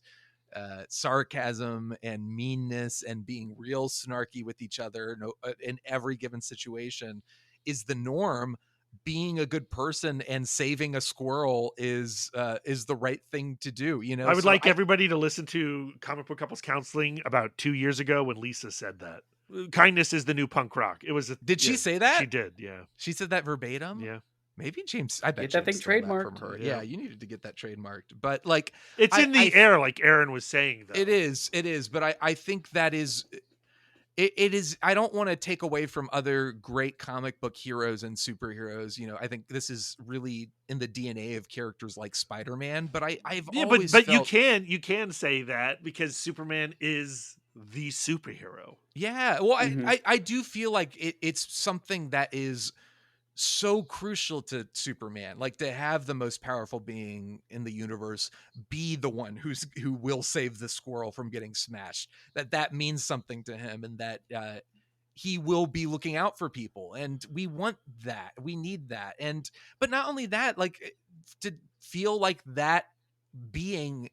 sarcasm and meanness and being real snarky with each other in every given situation is the norm. Being a good person and saving a squirrel is the right thing to do. I would like everybody to listen to Comic Book Couples Counseling about 2 years ago when Lisa said that. Kindness is the new punk rock. It was. Did she say that? She did. Yeah. She said that verbatim. Yeah. Maybe James, I bet Get that James thing stole that from trademarked. her. Yeah. Yeah, you needed to get that trademarked. But like, It's in the air, like Aaron was saying, though. It is. But I think that is, it is. I don't want to take away from other great comic book heroes and superheroes. You know, I think this is really in the DNA of characters like Spider-Man. But I've always but felt, you can say that because Superman is the superhero. yeah. Well, Mhm. I do feel like it's something that is so crucial to Superman, like to have the most powerful being in the universe be the one who will save the squirrel from getting smashed. That means something to him, and that he will be looking out for people, and we want that. We need that, and but not only that, like to feel like that being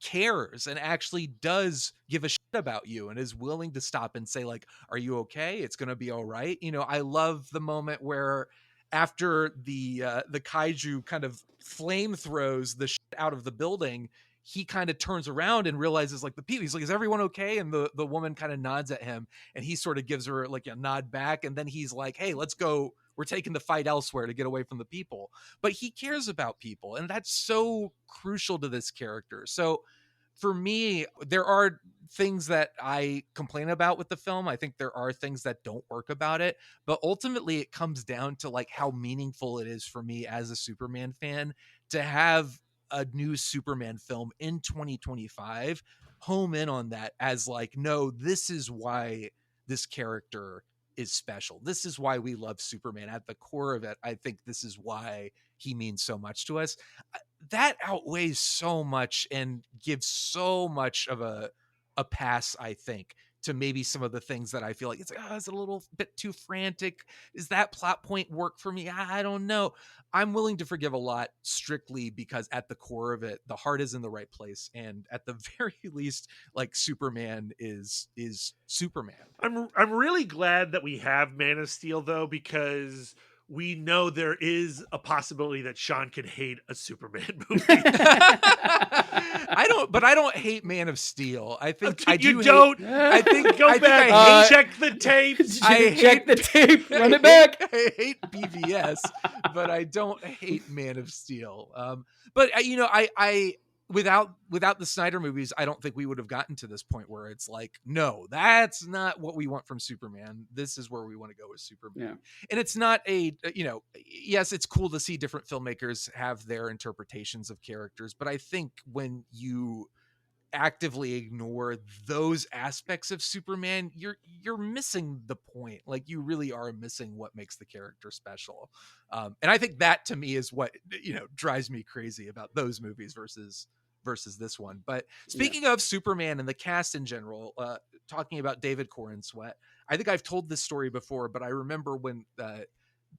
cares and actually does give a shit about you and is willing to stop and say like, are you okay? It's going to be all right. You know, I love the moment where after the kaiju kind of flame throws the shit out of the building, he kind of turns around and realizes like the people, he's like, is everyone okay? And the woman kind of nods at him, and he sort of gives her like a nod back, and then he's like, hey, let's go, we're taking the fight elsewhere to get away from the people. But he cares about people, and that's so crucial to this character. So for me, there are things that I complain about with the film. I think there are things that don't work about it, but ultimately it comes down to like how meaningful it is for me as a Superman fan to have a new Superman film in 2025 home in on that as like, no, this is why this character is special. This is why we love Superman. At the core of it, I think this is why he means so much to us. That outweighs so much and gives so much of a pass, I think, to maybe some of the things that I feel like it's like, oh, it's a little bit too frantic. Is that plot point work for me? I don't know. I'm willing to forgive a lot strictly because at the core of it, the heart is in the right place, and at the very least, like Superman is Superman. I'm really glad that we have Man of Steel, though, because we know there is a possibility that Sean could hate a Superman movie. I don't hate Man of Steel. I think I do. You don't. I think Go I think back. I hate, Check the tapes. Check the tape. Run it back. I hate BVS, but I don't hate Man of Steel. But you know, I without the Snyder movies, I don't think we would have gotten to this point where it's like, no, that's not what we want from Superman. This is where we want to go with Superman. Yeah. And it's not a, you know, yes, it's cool to see different filmmakers have their interpretations of characters, but I think when you actively ignore those aspects of Superman, you're missing the point. Like you really are missing what makes the character special. And I think that to me is what, you know, drives me crazy about those movies versus this one. But speaking of Superman and the cast in general, talking about David Corenswet, I think I've told this story before, but I remember when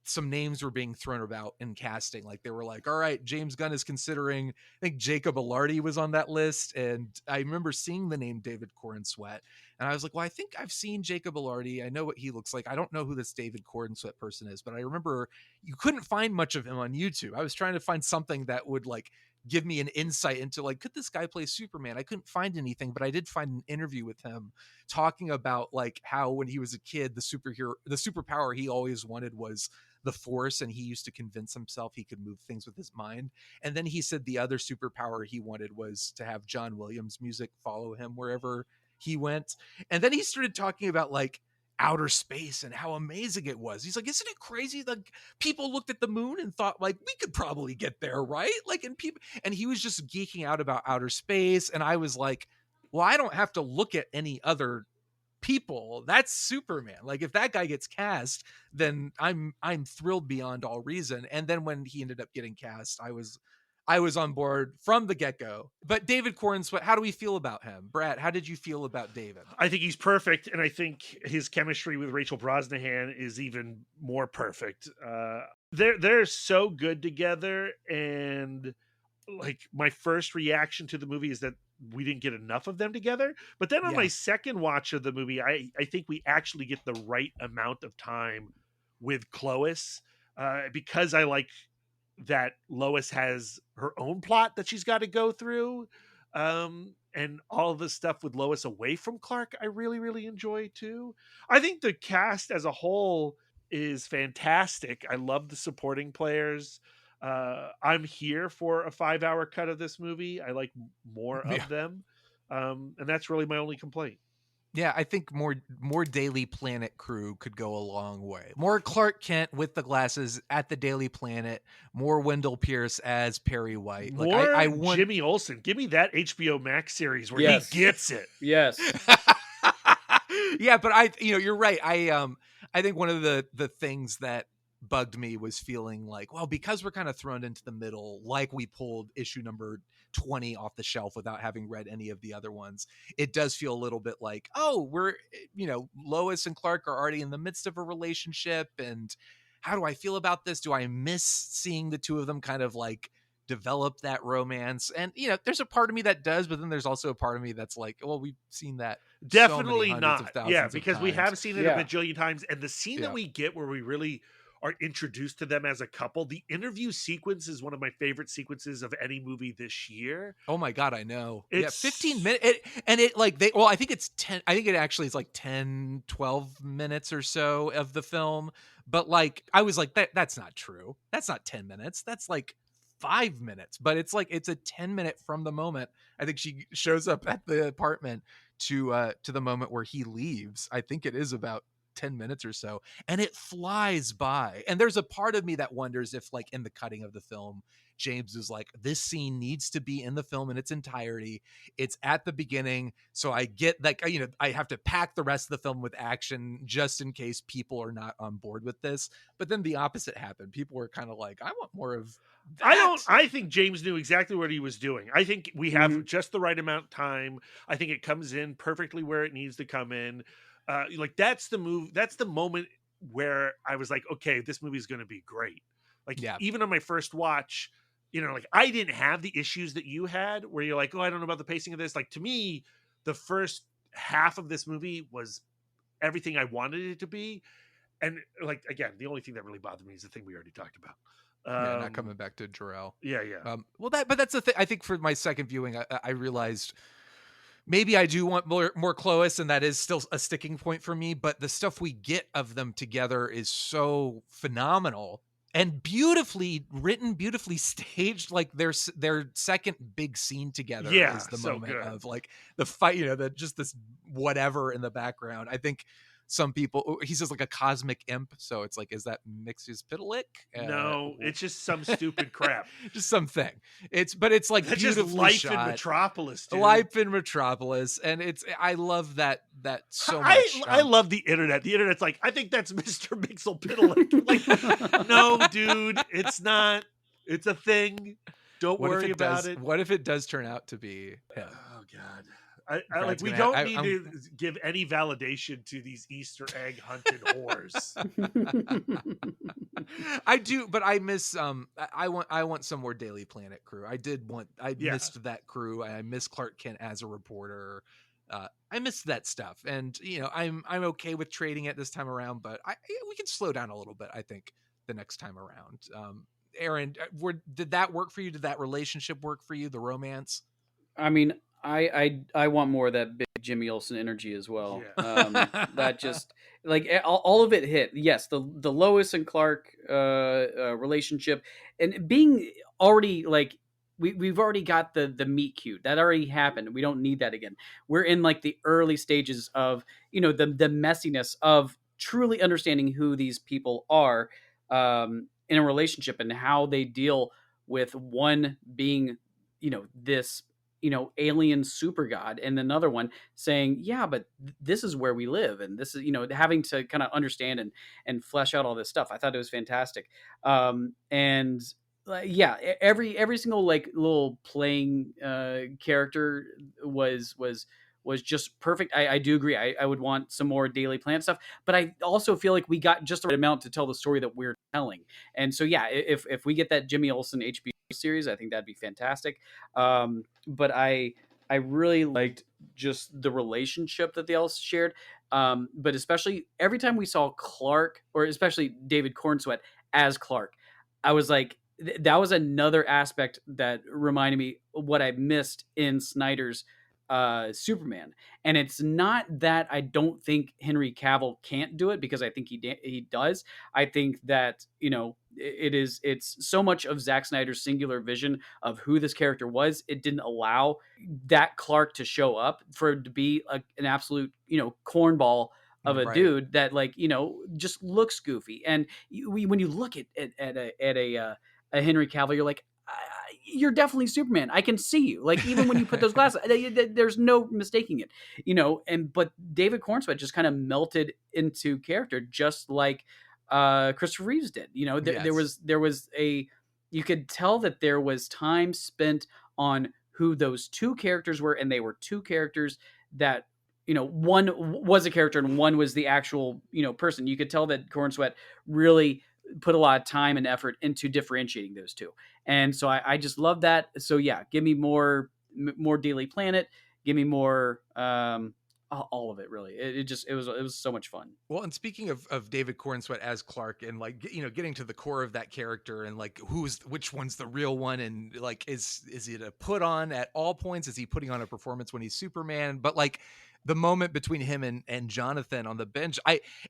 some names were being thrown about in casting. Like they were like, all right, James Gunn is considering, I think Jacob Elordi was on that list. And I remember seeing the name David Corenswet, and I was like, well, I think I've seen Jacob Elordi. I know what he looks like. I don't know who this David Corenswet person is, but I remember you couldn't find much of him on YouTube. I was trying to find something that would like give me an insight into like, could this guy play Superman? I couldn't find anything, but I did find an interview with him talking about like how when he was a kid, the superpower he always wanted was the Force, and he used to convince himself he could move things with his mind. And then he said the other superpower he wanted was to have John Williams music follow him wherever he went. And then he started talking about like outer space and how amazing it was. He's like, isn't it crazy? Like people looked at the moon and thought like, we could probably get there, right? Like, and he was just geeking out about outer space. And I was like, well, I don't have to look at any other people. That's Superman. Like if that guy gets cast, then I'm thrilled beyond all reason. And then when he ended up getting cast, I was on board from the get-go. But David Corenswet, how do we feel about him? Brad, how did you feel about David? I think he's perfect, and I think his chemistry with Rachel Brosnahan is even more perfect. They're so good together, and like my first reaction to the movie is that we didn't get enough of them together. But then on my second watch of the movie, I think we actually get the right amount of time with Clois, because I like that Lois has her own plot that she's got to go through. And all the stuff with Lois away from Clark, I really, really enjoy too. I think the cast as a whole is fantastic. I love the supporting players. I'm here for a 5-hour cut of this movie. I like more of them. And that's really my only complaint. Yeah, I think more Daily Planet crew could go a long way. More Clark Kent with the glasses at the Daily Planet. More Wendell Pierce as Perry White. Like More I want Jimmy Olsen. Give me that HBO Max series where Yes. he gets it. Yes. Yeah, but you're right. I think one of the things that bugged me was feeling like, well, because we're kind of thrown into the middle, like we pulled issue number 20 off the shelf without having read any of the other ones. It does feel a little bit like, oh, we're, Lois and Clark are already in the midst of a relationship. And how do I feel about this? Do I miss seeing the two of them kind of like develop that romance? And, there's a part of me that does, but then there's also a part of me that's like, well, we've seen that. Definitely so many hundreds not. Of thousands Yeah, of because we times. have seen it a bajillion times. And the scene that we get where we really are introduced to them as a couple, the interview sequence is one of my favorite sequences of any movie this year. Oh my God, I know. It's 15 minutes. I think it's 10. I think it actually is like 10, 12 minutes or so of the film. But like, I was like, that's not true. That's not 10 minutes. That's like 5 minutes. But it's like, it's a 10-minute from the moment I think she shows up at the apartment to the moment where he leaves. I think it is about 10 minutes or so, and it flies by. And there's a part of me that wonders if, like, in the cutting of the film, James is like, this scene needs to be in the film in its entirety. It's at the beginning, so I get like, I have to pack the rest of the film with action just in case people are not on board with this. But then the opposite happened. People were kind of like, I want more of that. I think James knew exactly what he was doing. I think we have just the right amount of time. I think it comes in perfectly where it needs to come in. That's the move. That's the moment where I was like, okay, this movie is going to be great. Even on my first watch, I didn't have the issues that you had where you're like, oh, I don't know about the pacing of this. Like, to me, the first half of this movie was everything I wanted it to be. And like, again, the only thing that really bothered me is the thing we already talked about. Not coming back to Jarrell. Yeah. But that's the thing. I think for my second viewing, I realized maybe I do want more Clois, and that is still a sticking point for me. But the stuff we get of them together is so phenomenal and beautifully written, beautifully staged. Like their second big scene together is the moment good. of like the fight. Just this whatever in the background. I think some people, he says like a cosmic imp, so it's like, is that Mxyzptlk? No, it's just some stupid crap. Just something. But it's like that's beautifully just life shot. in Metropolis, dude. Life in Metropolis, and I love that so much. I love the internet. The internet's like, I think that's Mr. Mxyzptlk. Like, no, dude, it's not. It's a thing. Don't worry about it. What if it does turn out to be him? Oh God. We don't need to give any validation to these Easter egg hunted whores. I do, but I miss. I want some more Daily Planet crew. I missed that crew. I miss Clark Kent as a reporter. I missed that stuff, and I'm okay with trading it this time around. But we can slow down a little bit. I think the next time around. Aaron, did that work for you? Did that relationship work for you? The romance? I mean, I want more of that big Jimmy Olsen energy as well. Yeah. That just like all of it hit. Yes, the Lois and Clark relationship, and being already like we've already got the meet cute that already happened. We don't need that again. We're in like the early stages of the messiness of truly understanding who these people are in a relationship and how they deal with one being this alien super god, and another one saying, yeah, but this is where we live, and this is having to kind of understand and flesh out all this stuff. I thought it was fantastic. And yeah, every single like little playing character was just perfect. I do agree. I would want some more Daily Planet stuff, but I also feel like we got just the right amount to tell the story that we're telling. And so yeah, if we get that Jimmy Olsen HBO series, I think that'd be fantastic. But I really liked just the relationship that they all shared. But especially every time we saw Clark, or especially David Cornsweet as Clark, I was like, that was another aspect that reminded me what I missed in Snyder's Superman. And it's not that I don't think Henry Cavill can't do it, because I think he does. I think that, it's so much of Zack Snyder's singular vision of who this character was. It didn't allow that Clark to show up, for it to be an absolute, cornball of a Right. dude that, like, just looks goofy. And when you look at a Henry Cavill, you're like, you're definitely Superman. I can see you. Like, even when you put those glasses, there's no mistaking it, but David Cornsweet just kind of melted into character, just like Christopher Reeves did. There was you could tell that there was time spent on who those two characters were, and they were two characters that, one was a character and one was the actual, person. You could tell that Cornsweet really put a lot of time and effort into differentiating those two. And so I just love that. So yeah, give me more Daily Planet. Give me more, all of it, really. It was so much fun. Well, and speaking of David Cornsweet as Clark, and like, getting to the core of that character, and like which one's the real one, and like is it a put on at all points? Is he putting on a performance when he's Superman? But like the moment between him and Jonathan on the bench,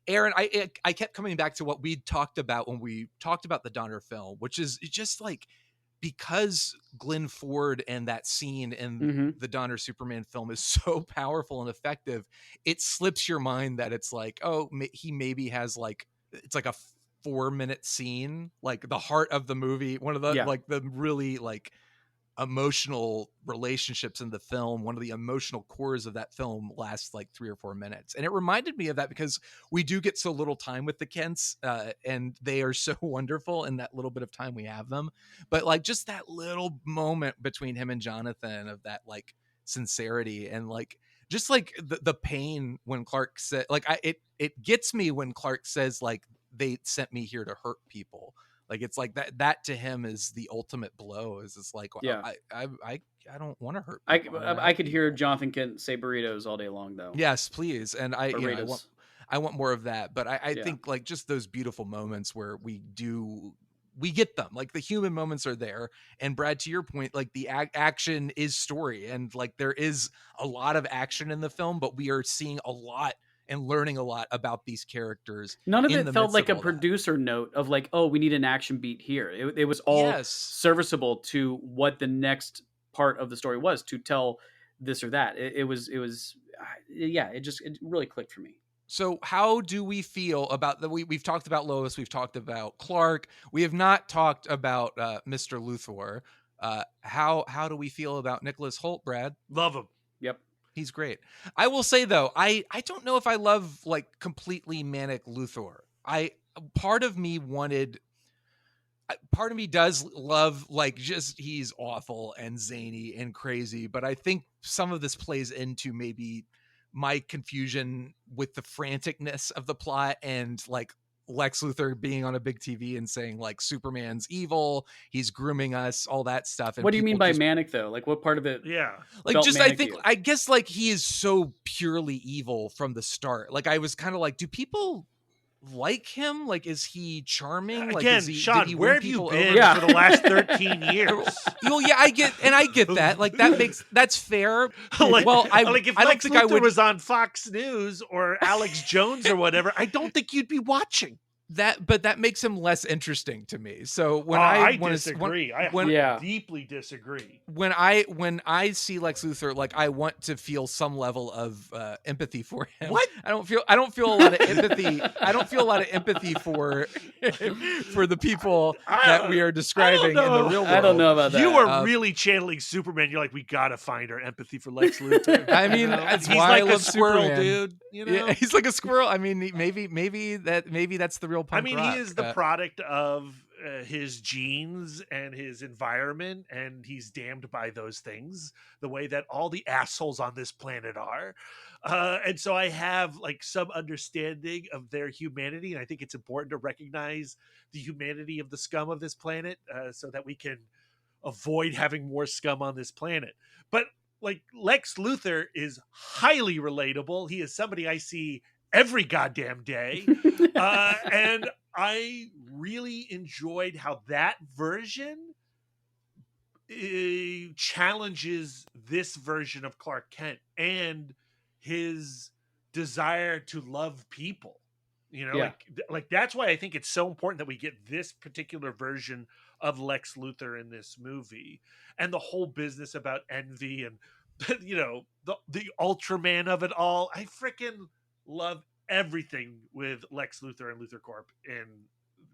Aaron, I kept coming back to what we talked about when we talked about the Donner film, which is just like, because Glenn Ford and that scene in the Donner Superman film is so powerful and effective, it slips your mind that it's like, oh, he maybe has like, it's like a 4-minute scene, like the heart of the movie, one of the like the really like emotional relationships in the film. One of the emotional cores of that film lasts like 3 or 4 minutes, and it reminded me of that because we do get so little time with the Kents, and they are so wonderful in that little bit of time we have them. But like just that little moment between him and Jonathan of that like sincerity, and like just like the pain when Clark said, like, it gets me when Clark says like, they sent me here to hurt people. Like, it's like that to him is the ultimate blow. Is it's like, I don't want to hurt people. I could hear Jonathan Kent say burritos all day long, though. Yes, please. And I want more of that. But I think like just those beautiful moments where we get them, like the human moments are there. And Brad, to your point, like the action is story, and like there is a lot of action in the film, but we are seeing a lot and learning a lot about these characters. None of it felt like a producer note of like, oh, we need an action beat here. It was all serviceable to what the next part of the story was, to tell this or that. It really clicked for me. So how do we feel about we've talked about Lois, we've talked about Clark, we have not talked about Mr. Luthor. How do we feel about Nicholas Hoult, Brad? Love him. Yep. He's great. I will say though, I don't know if I love like completely manic Luthor. Part of me does love like just he's awful and zany and crazy, but I think some of this plays into maybe my confusion with the franticness of the plot, and like Lex Luthor being on a big TV and saying like Superman's evil, he's grooming us, all that stuff. And what do you mean by manic though? Like what part of it? Yeah. Like just I guess like he is so purely evil from the start. Like I was kind of like, do people like him? Like, is he charming? Like, again, Sean, where have you been for the last 13 years? Well, yeah, I get that. Like that's fair. Like, well, if Lex Luthor was on Fox News or Alex Jones or whatever, I don't think you'd be watching that. But that makes him less interesting to me. So when I disagree. I deeply disagree. When I see Lex Luthor, like I want to feel some level of empathy for him. What? I don't feel a lot of empathy. I don't feel a lot of empathy for the people that we are describing in the real world. I don't know about that. You are really channeling Superman. You're like, we gotta find our empathy for Lex Luthor. I mean, that's he's why like I love a squirrel, Superman. dude. You know, yeah, he's like a squirrel. I mean, maybe that's the real punk rock. He is the product of his genes and his environment, and he's damned by those things the way that all the assholes on this planet are. And so I have like some understanding of their humanity, and I think it's important to recognize the humanity of the scum of this planet so that we can avoid having more scum on this planet. But like Lex Luthor is highly relatable. He is somebody I see every goddamn day. And I really enjoyed how that version challenges this version of Clark Kent and his desire to love people. You know, Yeah. like that's why I think it's so important that we get this particular version of Lex Luthor in this movie, and the whole business about envy and you know the Ultraman of it all. I freaking love everything with Lex Luthor and Luthor Corp in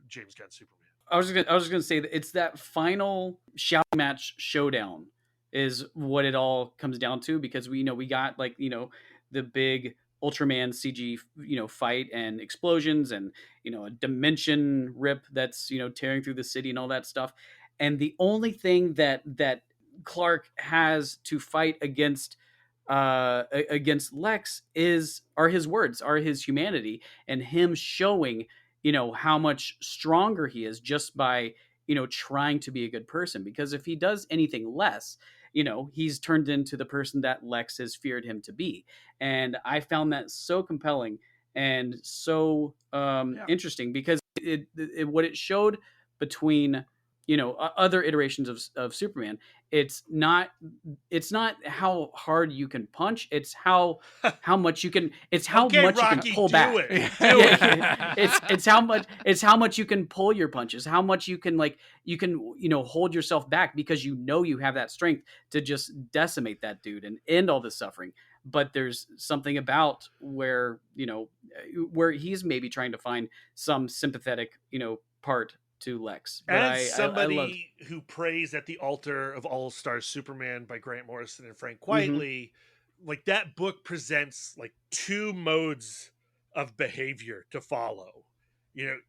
James Gunn's Superman. I was just gonna say that it's that final shouting match showdown is what it all comes down to, because we got the big Ultraman CG fight and explosions and a dimension rip that's tearing through the city and all that stuff, and the only thing that Clark has to fight against Lex are his words, are his humanity, and him showing how much stronger he is just by trying to be a good person. Because if he does anything less, he's turned into the person that Lex has feared him to be. And I found that so compelling and so interesting, because what it showed between other iterations of Superman, it's not how hard you can punch, it's how much you can, it's how Okay, much Rocky, you can pull do back. it. It's how much you can pull your punches, how much you can hold yourself back, because you have that strength to just decimate that dude and end all this suffering. But there's something about where he's maybe trying to find some sympathetic part to Lex. But As somebody I loved... who prays at the altar of All-Star Superman by Grant Morrison and Frank Mm-hmm. Quitely, like that book presents like two modes of behavior to follow,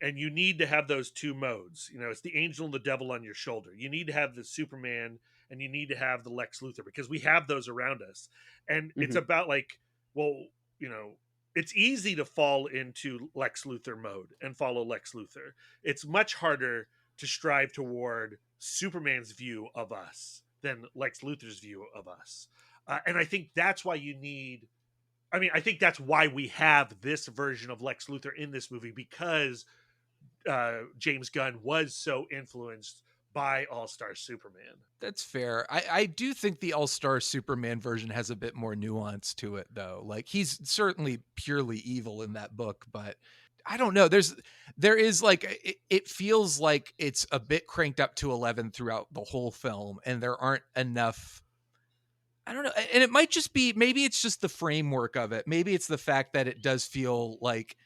and you need to have those two modes. It's the angel and the devil on your shoulder. You need to have the Superman and you need to have the Lex Luthor, because we have those around us. And it's about like, well, it's easy to fall into Lex Luthor mode and follow Lex Luthor. It's much harder to strive toward Superman's view of us than Lex Luthor's view of us. And I think that's why I think that's why we have this version of Lex Luthor in this movie, because James Gunn was so influenced by All-Star Superman. That's fair. I do think the All-Star Superman version has a bit more nuance to it, though. Like, he's certainly purely evil in that book, but I don't know. There is like, it feels like it's a bit cranked up to 11 throughout the whole film, and there aren't enough. I don't know. And it might just be, maybe it's just the framework of it. Maybe it's the fact that it does feel like,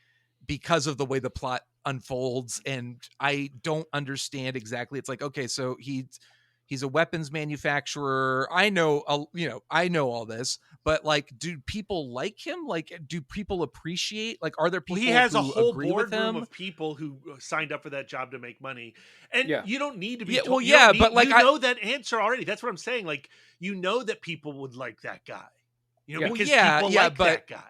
because of the way the plot unfolds, and I don't understand exactly. It's like, okay, so he's a weapons manufacturer. I know all this, but like, do people like him? Like, do people appreciate, like, are there people he has who a whole agree with boardroom him? of people who signed up for that job to make money, and you don't need to be but like, you know that answer already. That's what I'm saying. Like, that people would like that guy, because people like that guy.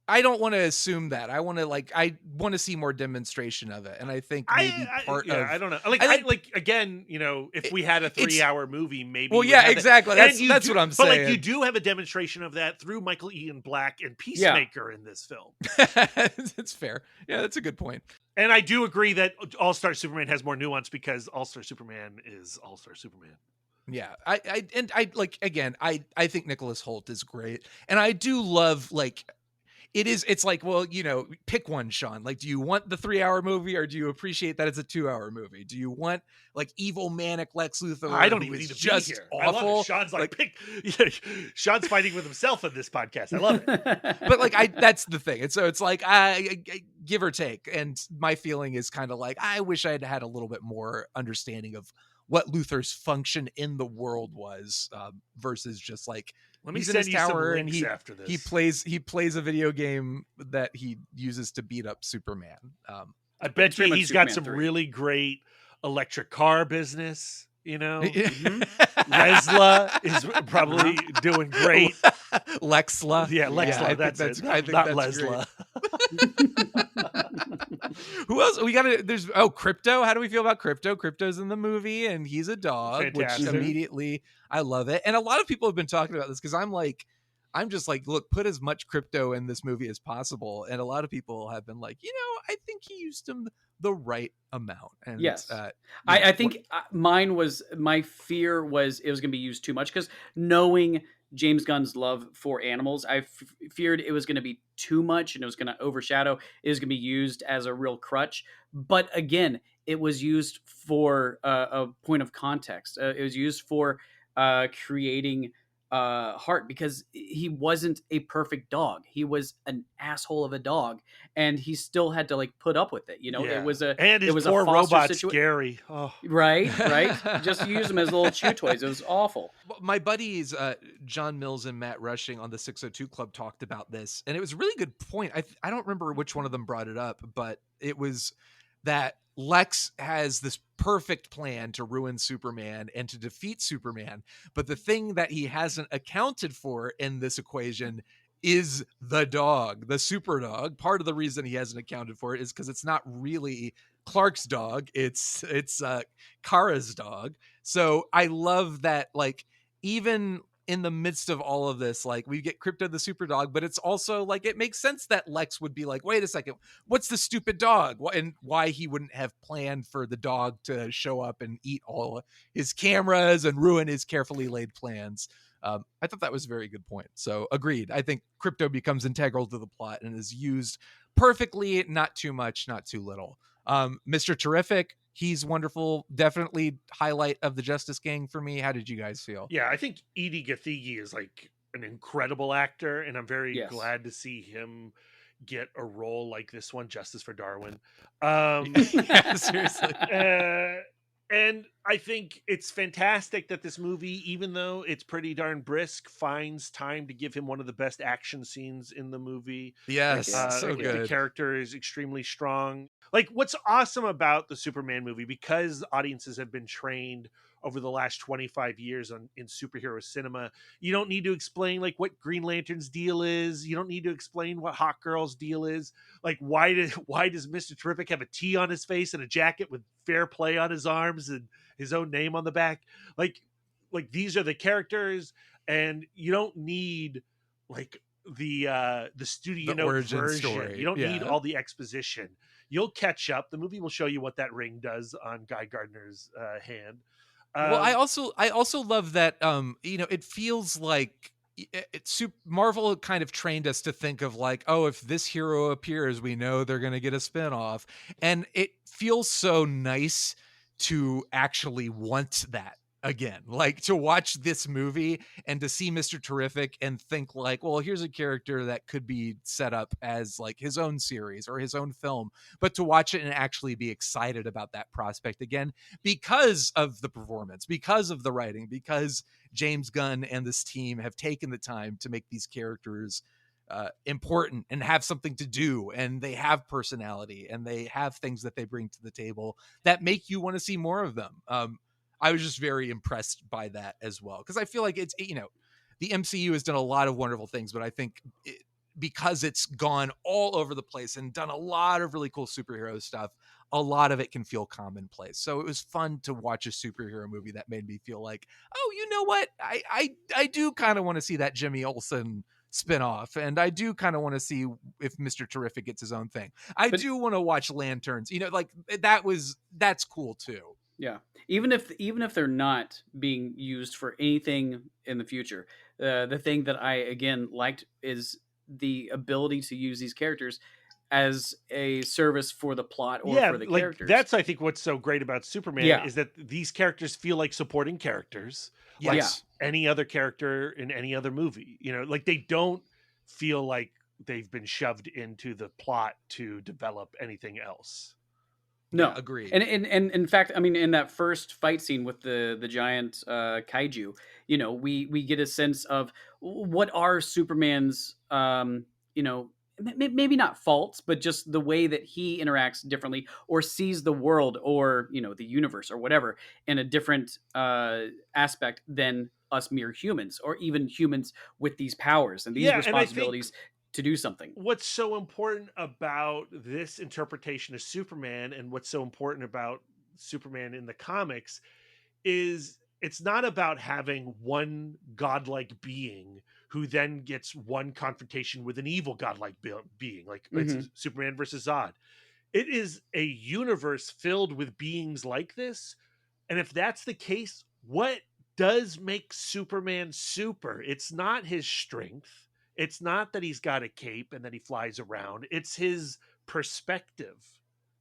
I don't want to assume that. I want to see more demonstration of it. And I think maybe I don't know. Like, again, if we had a 3-hour movie, maybe. Well, yeah, exactly. That's what I'm saying. But like, you do have a demonstration of that through Michael Ian Black and Peacemaker in this film. That's fair. Yeah, that's a good point. And I do agree that All-Star Superman has more nuance, because All-Star Superman is All-Star Superman. Yeah, I think Nicholas Hoult is great, and I do love, like, it's like, well, pick one, Sean. Like, do you want the 3-hour movie, or do you appreciate that it's a 2-hour movie? Do you want like evil manic Lex Luthor? I don't even need to just be here. Awful. I love it. Sean's like pick. Sean's fighting with himself in this podcast. I love it. But like, that's the thing. And so it's like, I give or take. And my feeling is kind of like, I wish I had had a little bit more understanding of what Luthor's function in the world was, versus just like, let me he's send in his you tower some links and after this. he plays a video game that he uses to beat up Superman. I bet you he's got some 3. really great electric car business. Lesla is probably doing great. Lexla. Yeah, Lexla. Yeah, that's it. I think Not that's Lesla. Who else? We got there's Crypto. How do we feel about Crypto? Crypto's in the movie and he's a dog, Fantastic. which immediately I love it. And a lot of people have been talking about this, because I'm like, I'm just like, look, put as much crypto in this movie as possible. And a lot of people have been like, I think he used him the right amount. And Yes. you know, I think my fear was it was going to be used too much, because knowing James Gunn's love for animals, I feared it was going to be too much and it was going to overshadow. It was going to be used as a real crutch. But again, it was used for a point of context. It was used for creating heart, because he wasn't a perfect dog. He was an asshole of a dog, and he still had to like put up with it. It was a and his it was poor a foster robot situation. scary. Oh, Right. Just use them as little chew toys. It was awful. my buddies John Mills and Matt Rushing on the 602 Club talked about this, and it was a really good point. I don't remember which one of them brought it up, but it was that Lex has this perfect plan to ruin Superman and to defeat Superman, but the thing that he hasn't accounted for in this equation is the dog, the super dog. Part of the reason he hasn't accounted for it is because it's not really Clark's dog, it's Kara's dog. So I love that, like, even in the midst of all of this, like, we get Crypto the super dog, but it's also like, it makes sense that Lex would be like, wait a second, what's the stupid dog? And why he wouldn't have planned for the dog to show up and eat all his cameras and ruin his carefully laid plans. I thought that was a very good point. So agreed. I think Crypto becomes integral to the plot and is used perfectly, not too much, not too little. Mr. Terrific, he's wonderful. Definitely highlight of the Justice Gang for me. How did you guys feel? yeah, I think Edie Gathegi is like an incredible actor, and I'm very Yes. glad to see him get a role like this one, Justice for Darwin. Yeah, seriously. And I think it's fantastic that this movie, even though it's pretty darn brisk, finds time to give him one of the best action scenes in the movie. Yes, so The good. character is extremely strong. Like, what's awesome about the Superman movie, because audiences have been trained over the last 25 years in superhero cinema, you don't need to explain like what Green Lantern's deal is. You don't need to explain what Hawkgirl's deal is. Like, why does Mr. Terrific have a T on his face and a jacket with Fair Play on his arms and his own name on the back? Like these are the characters, and you don't need like the studio The note origin version. story. You don't need Yeah. all the exposition. You'll catch up. The movie will show you what that ring does on Guy Gardner's hand. Well, I also love that it feels like Marvel kind of trained us to think of like, oh, if this hero appears, we know they're going to get a spinoff, and it feels so nice to actually want that again, like to watch this movie and to see Mr. Terrific and think like, well, here's a character that could be set up as like his own series or his own film, but to watch it and actually be excited about that prospect again because of the performance, because of the writing, because James Gunn and this team have taken the time to make these characters important and have something to do, and they have personality and they have things that they bring to the table that make you want to see more of them. I was just very impressed by that as well, because I feel like it's, the MCU has done a lot of wonderful things, but I think because it's gone all over the place and done a lot of really cool superhero stuff, a lot of it can feel commonplace. So it was fun to watch a superhero movie that made me feel like, oh, you know what? I do kind of want to see that Jimmy Olsen spinoff, and I do kind of want to see if Mr. Terrific gets his own thing. I do want to watch Lanterns. Like that's cool too. Yeah, even if they're not being used for anything in the future, the thing that I again liked is the ability to use these characters as a service for the plot or for the characters. That's, I think, what's so great about Superman is that these characters feel like supporting characters, like any other character in any other movie. Like they don't feel like they've been shoved into the plot to develop anything else. No, agreed. And in fact, I mean, in that first fight scene with the giant kaiju, we get a sense of what are Superman's, maybe not faults, but just the way that he interacts differently or sees the world or the universe or whatever in a different aspect than us mere humans, or even humans with these powers and these responsibilities to do something. What's so important about this interpretation of Superman and what's so important about Superman in the comics is it's not about having one godlike being who then gets one confrontation with an evil godlike being, like it's Superman versus Zod. It is a universe filled with beings like this. And if that's the case, what does make Superman super? It's not his strength. It's not that he's got a cape and that he flies around. It's his perspective,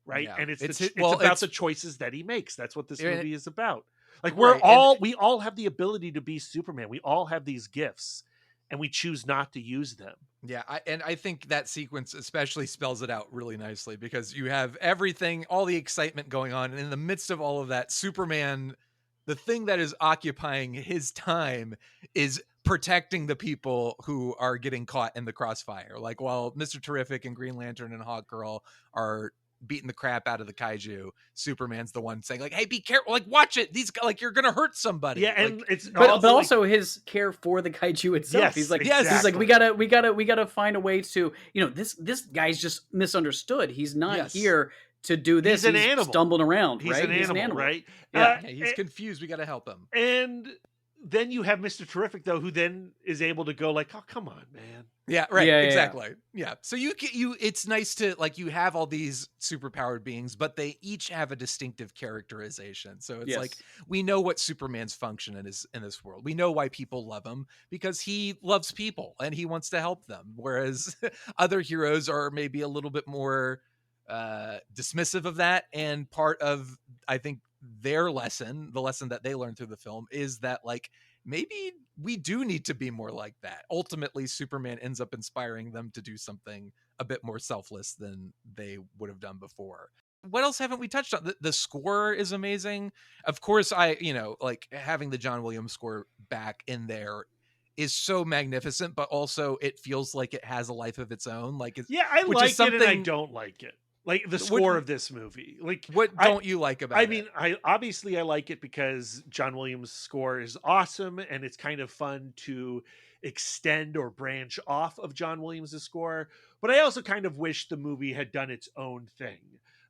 right? Yeah. And it's It's about the choices that he makes. That's what this movie is about. Like Right, we all have the ability to be Superman. We all have these gifts, and we choose not to use them. Yeah, I think that sequence especially spells it out really nicely, because you have everything, all the excitement going on, and in the midst of all of that, Superman, the thing that is occupying his time is protecting the people who are getting caught in the crossfire. Like, while Mr. Terrific and Green Lantern and Hawkgirl are beating the crap out of the kaiju, Superman's the one saying, like, hey, be careful, like, watch it, these, like, you're gonna hurt somebody. Yeah, like, and it's but also, also his care for the kaiju itself. Yes, He's like, exactly. he's like, we gotta find a way to, this guy's just misunderstood. He's not here to do this. He's an animal. Stumbling around, he's right? An animal, right? Yeah, he's confused. We got to help him. And then you have Mr. Terrific, though, who then is able to go like, oh, come on, man. Yeah, right. Yeah, exactly. Yeah. So it's nice to, like, you have all these superpowered beings, but they each have a distinctive characterization. So it's like, we know what Superman's function is in this world. We know why people love him, because he loves people and he wants to help them. Whereas other heroes are maybe a little bit more dismissive of that. And part of, I think, their lesson, the lesson that they learned through the film, is that, like, maybe we do need to be more like that. Ultimately, Superman ends up inspiring them to do something a bit more selfless than they would have done before. What else haven't we touched on? The score is amazing. Of course, like, having the John Williams score back in there is so magnificent, but also it feels like it has a life of its own. Like, I like it and I don't like it. Like, the score of this movie. Like, what don't you like about it? I mean, I obviously like it because John Williams' score is awesome, and it's kind of fun to extend or branch off of John Williams' score. But I also kind of wish the movie had done its own thing.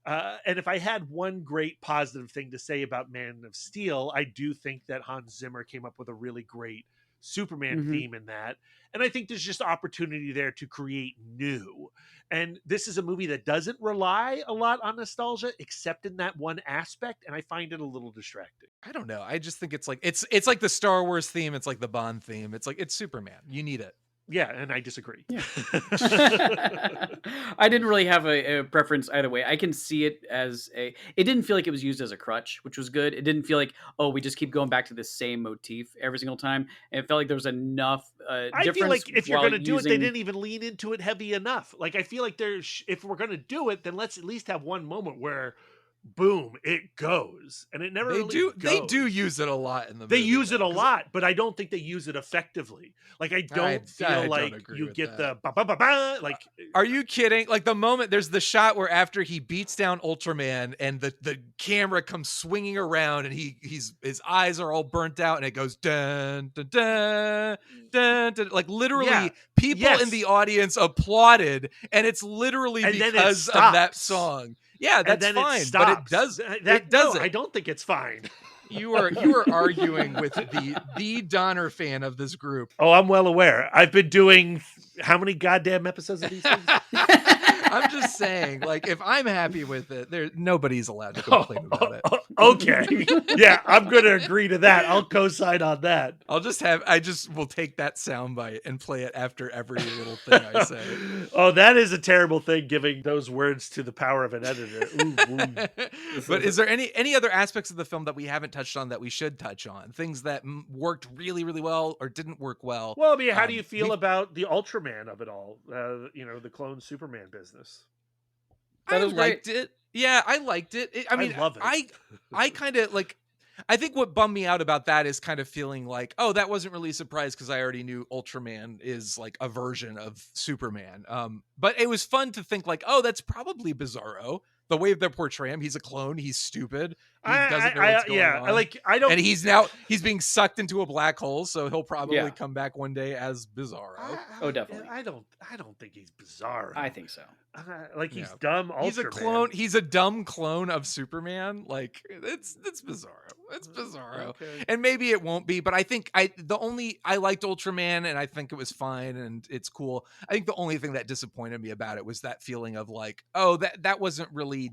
And if I had one great positive thing to say about Man of Steel, I do think that Hans Zimmer came up with a really great Superman theme in that. And I think there's just opportunity there to create new. And this is a movie that doesn't rely a lot on nostalgia, except in that one aspect. And I find it a little distracting. I don't know. I just think it's like, it's like the Star Wars theme. It's like the Bond theme. It's like, it's Superman. You need it. Yeah, and I disagree. Yeah. I didn't really have a preference either way. I can see it as it didn't feel like it was used as a crutch, which was good. It didn't feel like, oh, we just keep going back to the same motif every single time. And it felt like there was enough I feel like if you're going to do it, they didn't even lean into it heavy enough. Like, I feel like if we're going to do it, then let's at least have one moment where, boom, it goes. And it never goes. They do use it a lot in the movie. They use it a lot, but I don't think they use it effectively. Like, I don't feel like you get the ba-ba-ba-ba. Like, are you kidding? Like, the moment there's the shot where after he beats down Ultraman and the camera comes swinging around and his eyes are all burnt out and it goes dun dun dun dun, dun. Like, literally people in the audience applauded, and it's literally because of that song. Yeah, that's fine, but it does. It doesn't. I don't think it's fine. You are arguing with the Donner fan of this group. Oh, I'm well aware. I've been doing how many goddamn episodes of these things? I'm just saying, like, if I'm happy with it, nobody's allowed to complain about it. Okay. Yeah, I'm going to agree to that. I'll co-sign on that. I just will take that soundbite and play it after every little thing I say. Oh, that is a terrible thing, giving those words to the power of an editor. Ooh. But is there any other aspects of the film that we haven't touched on that we should touch on? Things that worked really, really well or didn't work well? Well, I mean, how do you feel about the Ultraman of it all? The clone Superman business. I liked it. Yeah, I liked it. I mean, love it. I kind of like. I think what bummed me out about that is kind of feeling like, oh, that wasn't really a surprise because I already knew Ultraman is like a version of Superman. But it was fun to think like, oh, that's probably Bizarro. The way they're portraying him, he's a clone. He's stupid. He doesn't know what's going on. I don't. And he's being sucked into a black hole, so he'll probably come back one day as Bizarro. Oh, definitely. I don't think he's Bizarro. I think so. He's dumb. He's a clone. He's a dumb clone of Superman. Like, it's Bizarro. It's Bizarro. Okay. And maybe it won't be, but I think I liked Ultraman and I think it was fine and it's cool. I think the only thing that disappointed me about it was that feeling of like, oh, that wasn't really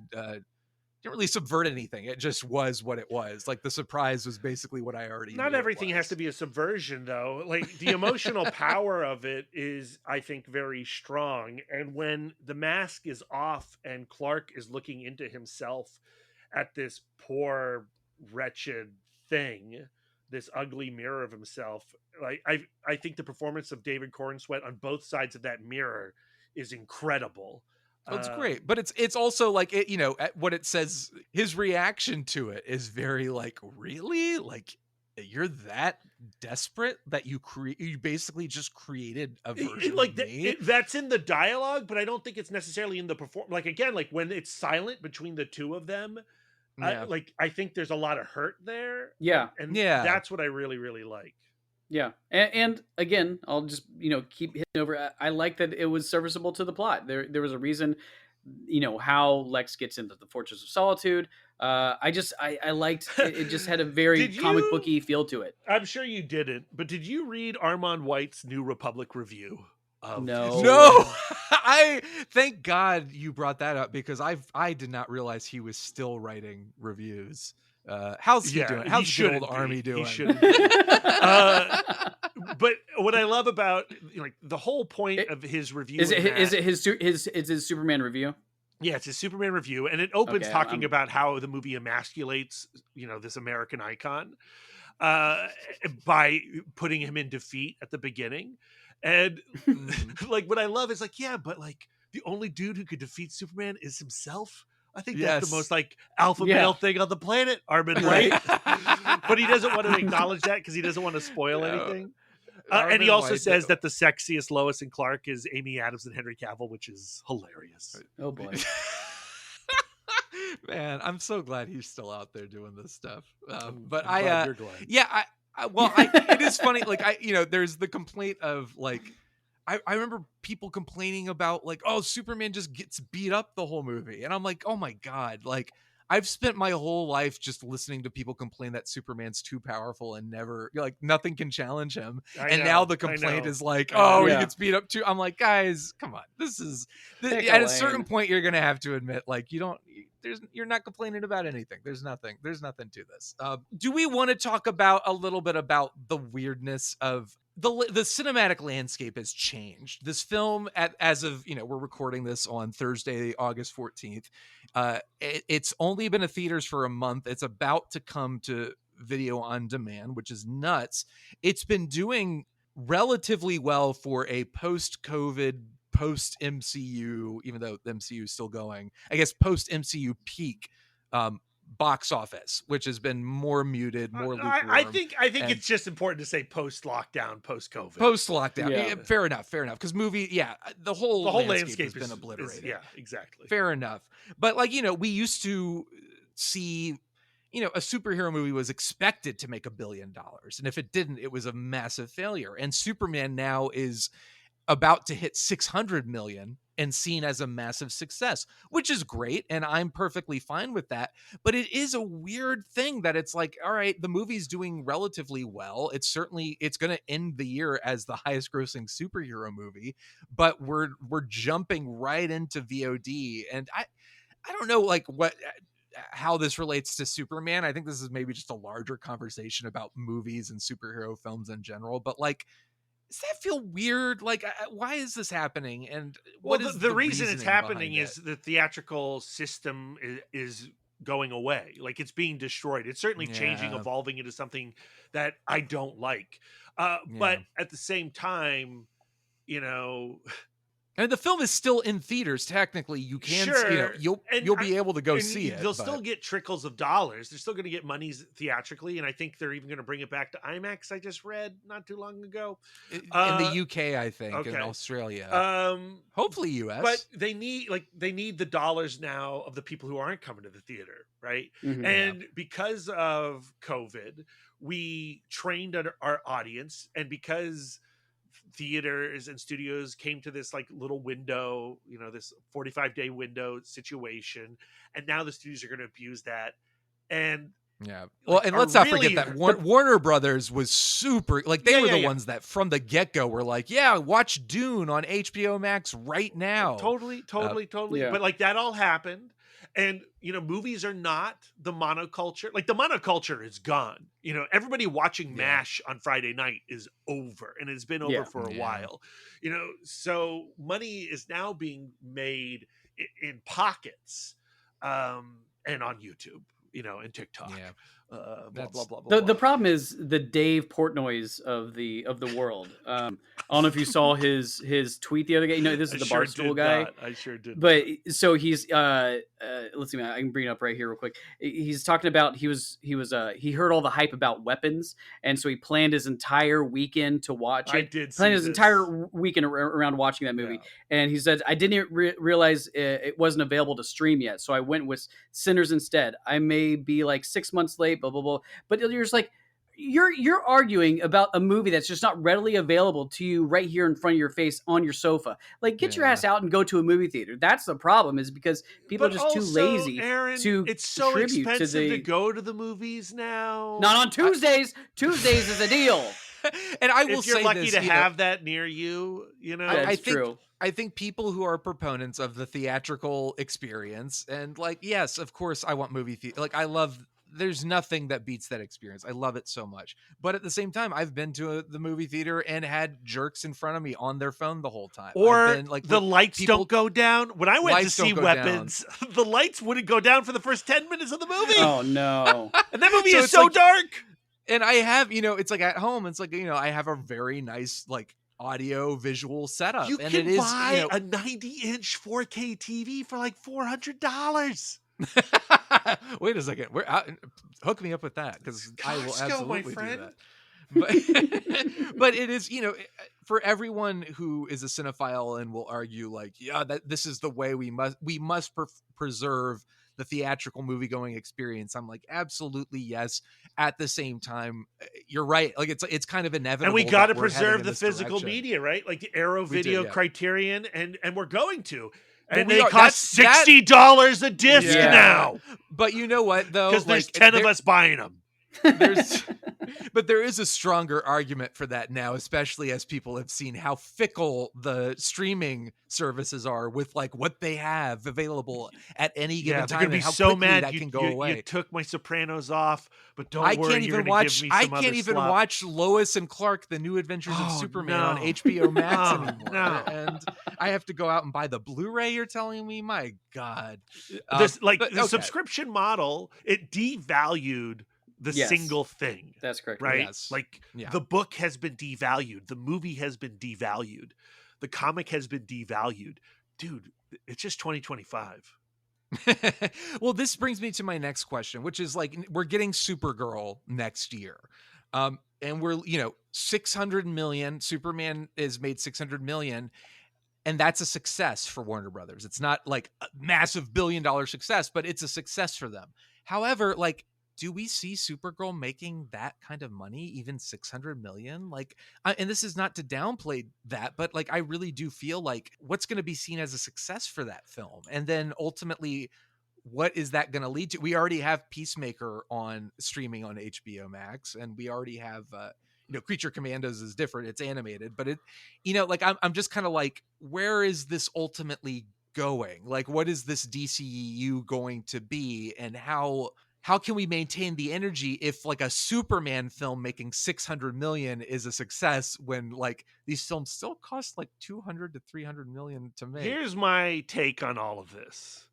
didn't really subvert anything. It just was what it was. Like the surprise was basically what I already Not knew everything it has was. to be a subversion, though. Like the emotional power of it is, I think, very strong. And when the mask is off and Clark is looking into himself at this poor, wretched thing, this ugly mirror of himself, like I think the performance of David Cornsweet on both sides of that mirror is incredible. Oh, it's great, but it's also like it, what it says. His reaction to it is very like, really, like you're that desperate that you basically just created a version like of me. that's in the dialogue, but I don't think it's necessarily in the perform. Like again, like when it's silent between the two of them, Yeah, I think there's a lot of hurt there. Yeah. and Yeah. that's what I really, really like. Yeah, and again, I'll just keep hitting over. I like that it was serviceable to the plot. There was a reason, how Lex gets into the Fortress of Solitude. I liked it. It just had a very Did comic you- booky feel to it. I'm sure you didn't, but did you read Armand White's New Republic review? No. No, I thank God you brought that up because I did not realize he was still writing reviews. How's he doing? How's he good old shouldn't be. Army doing? He shouldn't be. But what I love about like the whole point of his review Is in that- it his Superman review? Yeah, it's a Superman review, and it opens Okay, talking about how the movie emasculates, this American icon, by putting him in defeat at the beginning. And like what I love is like, yeah, but like the only dude who could defeat Superman is himself. I think that's the most like alpha male thing on the planet, Armin White. But he doesn't want to acknowledge that because he doesn't want to spoil anything. And he also says that the sexiest Lois and Clark is Amy Adams and Henry Cavill, which is hilarious. Oh boy. Man, I'm so glad he's still out there doing this stuff. But I'm glad you're glad. Yeah, it is funny. Like there's the complaint of like, I remember people complaining about like, oh, Superman just gets beat up the whole movie. And I'm like, oh my God, like I've spent my whole life just listening to people complain that Superman's too powerful and never like nothing can challenge him. Now the complaint is like, oh, he gets beat up too. I'm like, guys, come on. At a certain point, you're going to have to admit, like, you're not complaining about anything. There's nothing to this. Do we want to talk about a little bit about the weirdness of the cinematic landscape has changed. This film, as of we're recording this on Thursday, August 14th. It's only been in theaters for a month. It's about to come to video on demand, which is nuts. It's been doing relatively well for a post-COVID, post-MCU, even though the MCU is still going, I guess post-MCU peak box office, which has been more muted, more lukewarm. I think it's just important to say post-lockdown, post-COVID. Post-lockdown. Yeah. Fair enough. Because the whole landscape has been obliterated. Yeah, exactly. Fair enough. But we used to see, a superhero movie was expected to make $1 billion. And if it didn't, it was a massive failure. And Superman now is about to hit 600 million and seen as a massive success, which is great. And I'm perfectly fine with that. But it is a weird thing that it's like, all right, the movie's doing relatively well. It's going to end the year as the highest grossing superhero movie, but we're jumping right into VOD. And I don't know how this relates to Superman. I think this is maybe just a larger conversation about movies and superhero films in general, but does that feel weird? Why is this happening? And what is the reason it's happening is the theatrical system is going away. Like it's being destroyed. It's certainly changing, evolving into something that I don't like. But at the same time, and the film is still in theaters. Technically, you can, you'll be able to go see it. They'll still get trickles of dollars. They're still going to get monies theatrically, and I think they're even going to bring it back to IMAX. I just read not too long ago in the UK, I think, in Australia, hopefully US. But they need the dollars now of the people who aren't coming to the theater, right? Mm-hmm. And because of COVID, we trained our audience, and because theaters and studios came to this little window, this 45-day window situation, and now the studios are going to abuse that, and Yeah. Well, like, and are let's not really forget that Warner Brothers was super, like they were the ones that from the get-go were like, yeah, watch Dune on HBO Max right now. Totally. Yeah. But like that all happened. And, movies are not the monoculture. Like the monoculture is gone. Everybody watching MASH on Friday night is over, and it's been over for a while. So money is now being made in pockets, and on YouTube, and TikTok. Yeah. Blah, blah, blah, blah, The problem is the Dave Portnoy's of the world. I don't know if you saw his tweet the other day. This is the Barstool guy. I sure did. But so he's let's see, I can bring it up right here real quick. He's talking about he heard all the hype about Weapons, and so he planned his entire weekend to watch it. I did planned see his this. entire weekend around watching that movie. And he said, I didn't realize it wasn't available to stream yet, so I went with Sinners instead. I may be like 6 months late, blah blah blah. But you're just like, you're arguing about a movie that's just not readily available to you right here in front of your face on your sofa. Like, get your ass out and go to a movie theater. That's the problem, is because people are just too lazy, Aaron, to it's so contribute expensive to to go to the movies now. Not on Tuesdays. Tuesdays is a deal. And I will if you're say lucky this, to have that near you, That's true. I think people who are proponents of the theatrical experience, and like, yes, of course, I want movie theater. Like, I love. There's nothing that beats that experience. I love it so much. But at the same time, I've been to the movie theater and had jerks in front of me on their phone the whole time. Or been, like, the lights don't go down. When I went to see Weapons, the lights wouldn't go down for the first 10 minutes of the movie. Oh, no. And that movie is so dark. And I have, it's like at home, it's like, I have a very nice, like, audio visual setup. You and can it is, buy a 90-inch 4K TV for like $400. Wait a second. Hook me up with that, because I will absolutely do that. But it is, for everyone who is a cinephile and will argue like, yeah, that this is the way we must preserve the theatrical movie-going experience. I'm like, absolutely yes. At the same time, you're right. Like, it's kind of inevitable. And we got to preserve the physical media, right? Like the Arrow Video Criterion, and we're going to. And they cost $60 a disc now. But you know what, though? Because there's 10 of us buying them. But there is a stronger argument for that now, especially as people have seen how fickle the streaming services are with like what they have available at any given time. Be and how so quickly mad that can go away. You took my Sopranos off, but don't I worry, can't even watch. I can't even watch Lois and Clark: The New Adventures of Superman on HBO Max anymore. And I have to go out and buy the Blu-ray. You're telling me, my God, the subscription model, it devalued the single thing. That's correct. Right? Yes. Like the book has been devalued. The movie has been devalued. The comic has been devalued. Dude, it's just 2025. Well, this brings me to my next question, which is like, we're getting Supergirl next year. And we're, 600 million. Superman is made 600 million. And that's a success for Warner Brothers. It's not like a massive $1 billion success, but it's a success for them. However, like, do we see Supergirl making that kind of money, even 600 million? Like, and this is not to downplay that, but like, I really do feel like what's going to be seen as a success for that film? And then ultimately, what is that going to lead to? We already have Peacemaker on streaming on HBO Max, and we already have, Creature Commandos is different. It's animated, but it, like, I'm just kind of like, where is this ultimately going? Like, what is this DCEU going to be? And how can we maintain the energy if like a Superman film making 600 million is a success when like these films still cost like 200 to 300 million to make? Here's my take on all of this.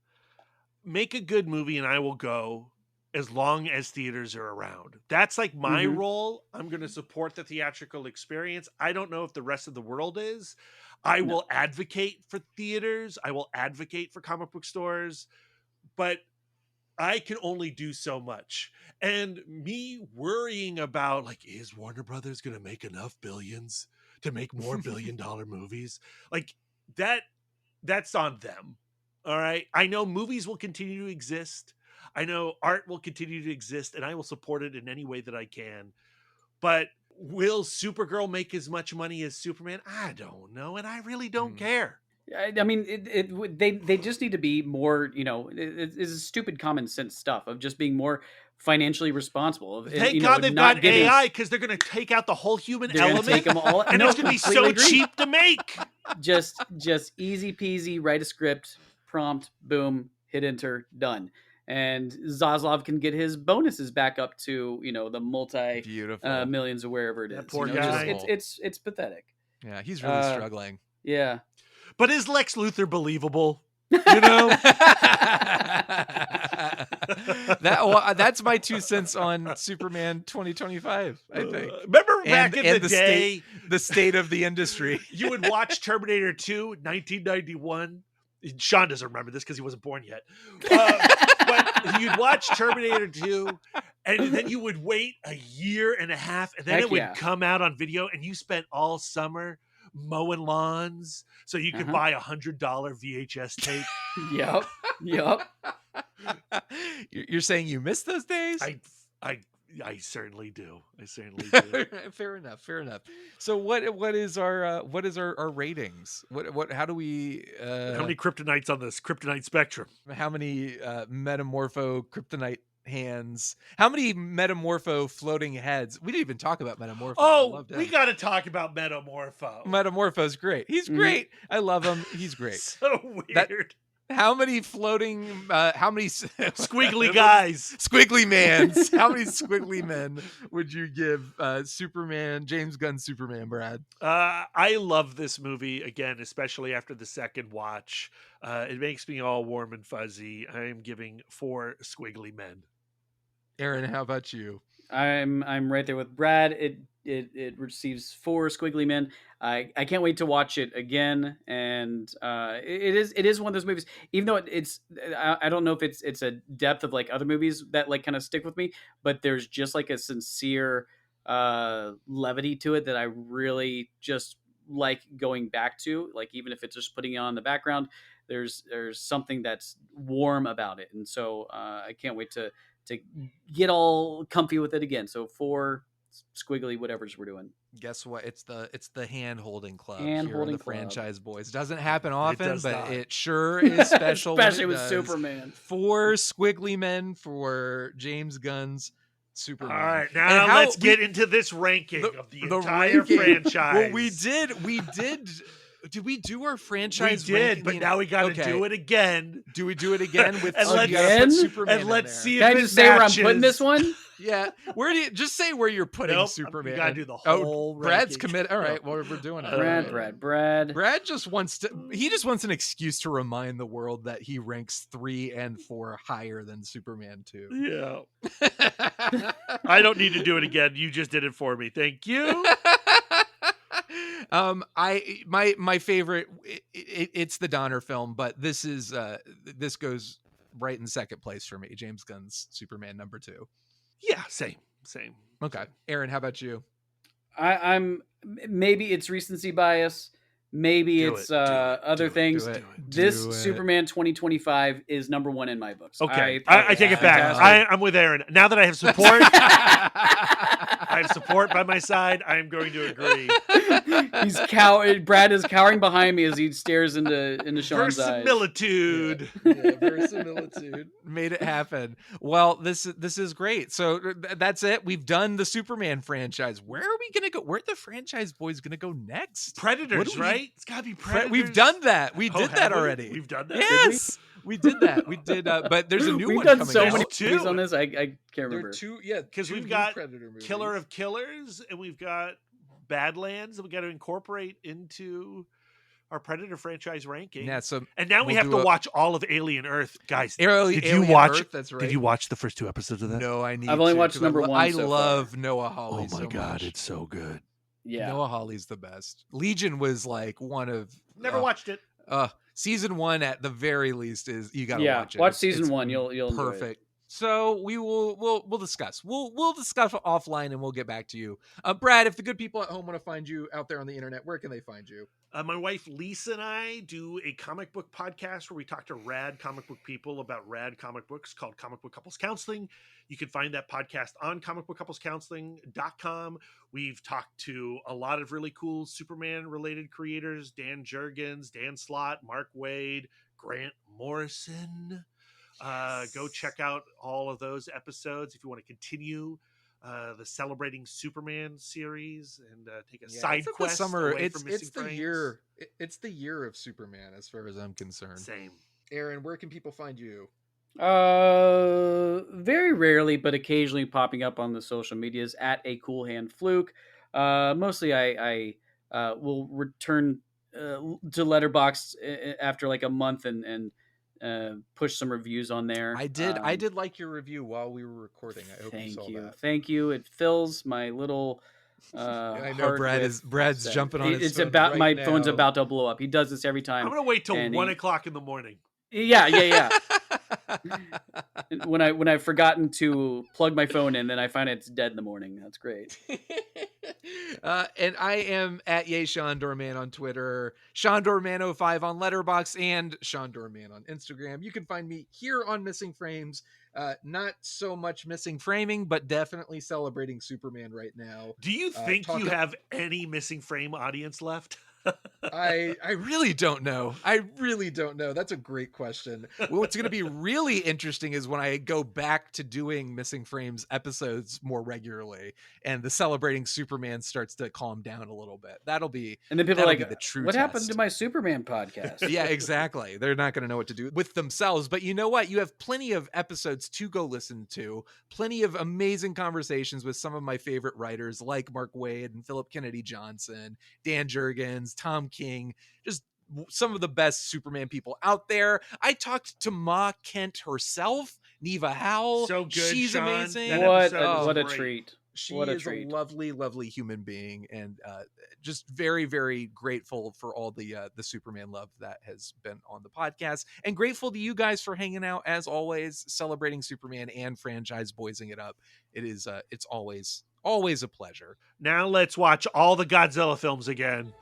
Make a good movie and I will go as long as theaters are around. That's like my role. I'm going to support the theatrical experience. I don't know if the rest of the world is. I will advocate for theaters. I will advocate for comic book stores, but I can only do so much. And me worrying about like, is Warner Brothers going to make enough billions to make more $1 billion movies? Like that's on them. All right. I know movies will continue to exist. I know art will continue to exist, and I will support it in any way that I can. But will Supergirl make as much money as Superman? I don't know. And I really don't care. I mean, they just need to be more, it's stupid common sense stuff of just being more financially responsible. Thank God they've got AI, because they're going to take out the whole human element. Take them all, and it's going to be so cheap to make. Just easy peasy. Write a script, prompt, boom, hit enter, done. And Zaslav can get his bonuses back up to the multi millions or wherever it is. That poor guy. It's pathetic. Yeah, he's really struggling. Yeah. But is Lex Luthor believable? That's my 2 cents on Superman 2025, I think. Remember back in the day, the state of the industry. You would watch Terminator 2, 1991. Sean doesn't remember this because he wasn't born yet. But you'd watch Terminator 2, and then you would wait a year and a half, and then it would come out on video, and you spent all summer mowing lawns so you could buy $100 VHS tape. Yep. You're saying you miss those days? I certainly do. Fair enough. So what is our ratings? How do we how many kryptonites on this kryptonite spectrum? How many metamorpho kryptonite hands? How many metamorpho floating heads? We didn't even talk about Metamorpho. Oh, we got to talk about Metamorpho. Metamorpho's great. He's great. I love him. He's great. So weird. How many floating, how many squiggly guys, squiggly mans, how many squiggly men would you give Superman, James Gunn Superman, Brad? I love this movie again, especially after the second watch. It makes me all warm and fuzzy. I am giving 4 squiggly men. Aaron, how about you? I'm right there with Brad. It receives 4 squiggly men. I can't wait to watch it again, and it is one of those movies. Even though it's I don't know if it's a depth of like other movies that like kind of stick with me, but there's just like a sincere levity to it that I really just like going back to. Like even if it's just putting it on in the background, there's something that's warm about it, and so I can't wait to get all comfy with it again. So 4 squiggly whatevers we're doing. Guess what? It's the hand holding club hand-holding here on the club. Franchise Boys. It doesn't happen often, but not. it sure is special. Especially with Superman. 4 squiggly men for James Gunn's Superman. All right, now let's get into this ranking of the entire franchise. Well, we did. Did we do our franchise? We did, but now we got to do it again. Do we do it again with and let's see if Can I just say where I'm putting this one? Yeah, where do you just say where you're putting Superman? You gotta do the whole. Brad's committed. All right, well, we're doing it. Brad. Brad just wants an excuse to remind the world that he ranks 3 and 4 higher than Superman 2. Yeah, I don't need to do it again. You just did it for me. Thank you. My favorite, it's the Donner film, but this goes right in second place for me. James Gunn's Superman number 2. Yeah, same. Okay, Aaron, how about you? I'm maybe it's recency bias, maybe it's other things. This Superman 2025 is number 1 in my books. Okay, I take it back. I'm with Aaron now that I have support. I have support by my side. I am going to agree. Brad is cowering behind me as he stares into Sean's eyes. Verisimilitude. Verisimilitude. Made it happen. Well, this is great. So that's it. We've done the Superman franchise. Where are we gonna go? Where are the Franchise Boys gonna go next? Predators, right? It's gotta be Predators. We've done that. We did that already. We've done that. Yes. We did that. We did, but there's a new We've one done coming so out. many movies on this. I can't remember. Because we've got Killer of Killers and we've got Badlands that we got to incorporate into our Predator franchise ranking. Yeah, so and now we have to watch all of Alien Earth, guys. Did you watch? That's right. Did you watch the first 2 episodes of that? No, I've only watched number 1. I love Noah Hawley. Oh my god, it's so good. Yeah, Noah Hawley's the best. Legion was like one of never watched it. Season 1 at the very least is you got to watch it. Watch season 1. You'll perfect. Enjoy it. So we'll discuss. We'll discuss offline and we'll get back to you. Brad, if the good people at home want to find you out there on the internet, where can they find you? My wife Lisa and I do a comic book podcast where we talk to rad comic book people about rad comic books called Comic Book Couples Counseling. You can find that podcast on comicbookcouplescounseling.com. We've talked to a lot of really cool Superman related creators: Dan Jurgens, Dan Slott, Mark Waid, Grant Morrison. Go check out all of those episodes if you want to continue the Celebrating Superman series and take a side quest. Summer, away it's from Missing the Frames. year. It's the year of Superman, as far as I'm concerned. Same. Aaron, where can people find you? Very rarely, but occasionally popping up on the social medias at a cool hand fluke. Mostly I will return to Letterboxd after like a month and push some reviews on there. I did like your review while we were recording. I hope you saw that. Thank you. It fills my little I know Brad's jumping on his it's phone about right my now. phone's about to blow up. He does this every time. I'm gonna wait till 1 o'clock in the morning. Yeah. when I've forgotten to plug my phone in, then I find it's dead in the morning. That's great. And I am at Sean Dorman on Twitter, Sean Dorman05 on Letterboxd, and Sean Dorman on Instagram. You can find me here on Missing Frames. Not so much missing framing, but definitely celebrating Superman right now. Do you think you have any Missing Frame audience left? I really don't know. That's a great question. What's going to be really interesting is when I go back to doing Missing Frames episodes more regularly, and the Celebrating Superman starts to calm down a little bit. And then people are like, the true what test. happened to my Superman podcast? Yeah, exactly. They're not going to know what to do with themselves. But you know what? You have plenty of episodes to go listen to. Plenty of amazing conversations with some of my favorite writers like Mark Waid and Philip Kennedy Johnson, Dan Jurgens, Tom King, just some of the best Superman people out there. I talked to Ma Kent herself, Neva Howell. So good, She's Sean. amazing. What a treat. She What a is treat. a lovely, lovely human being, and just very, very grateful for all the Superman love that has been on the podcast, and grateful to you guys for hanging out as always, celebrating Superman and Franchyze Boizing it up. It's always a pleasure. Now let's watch all the Godzilla films again.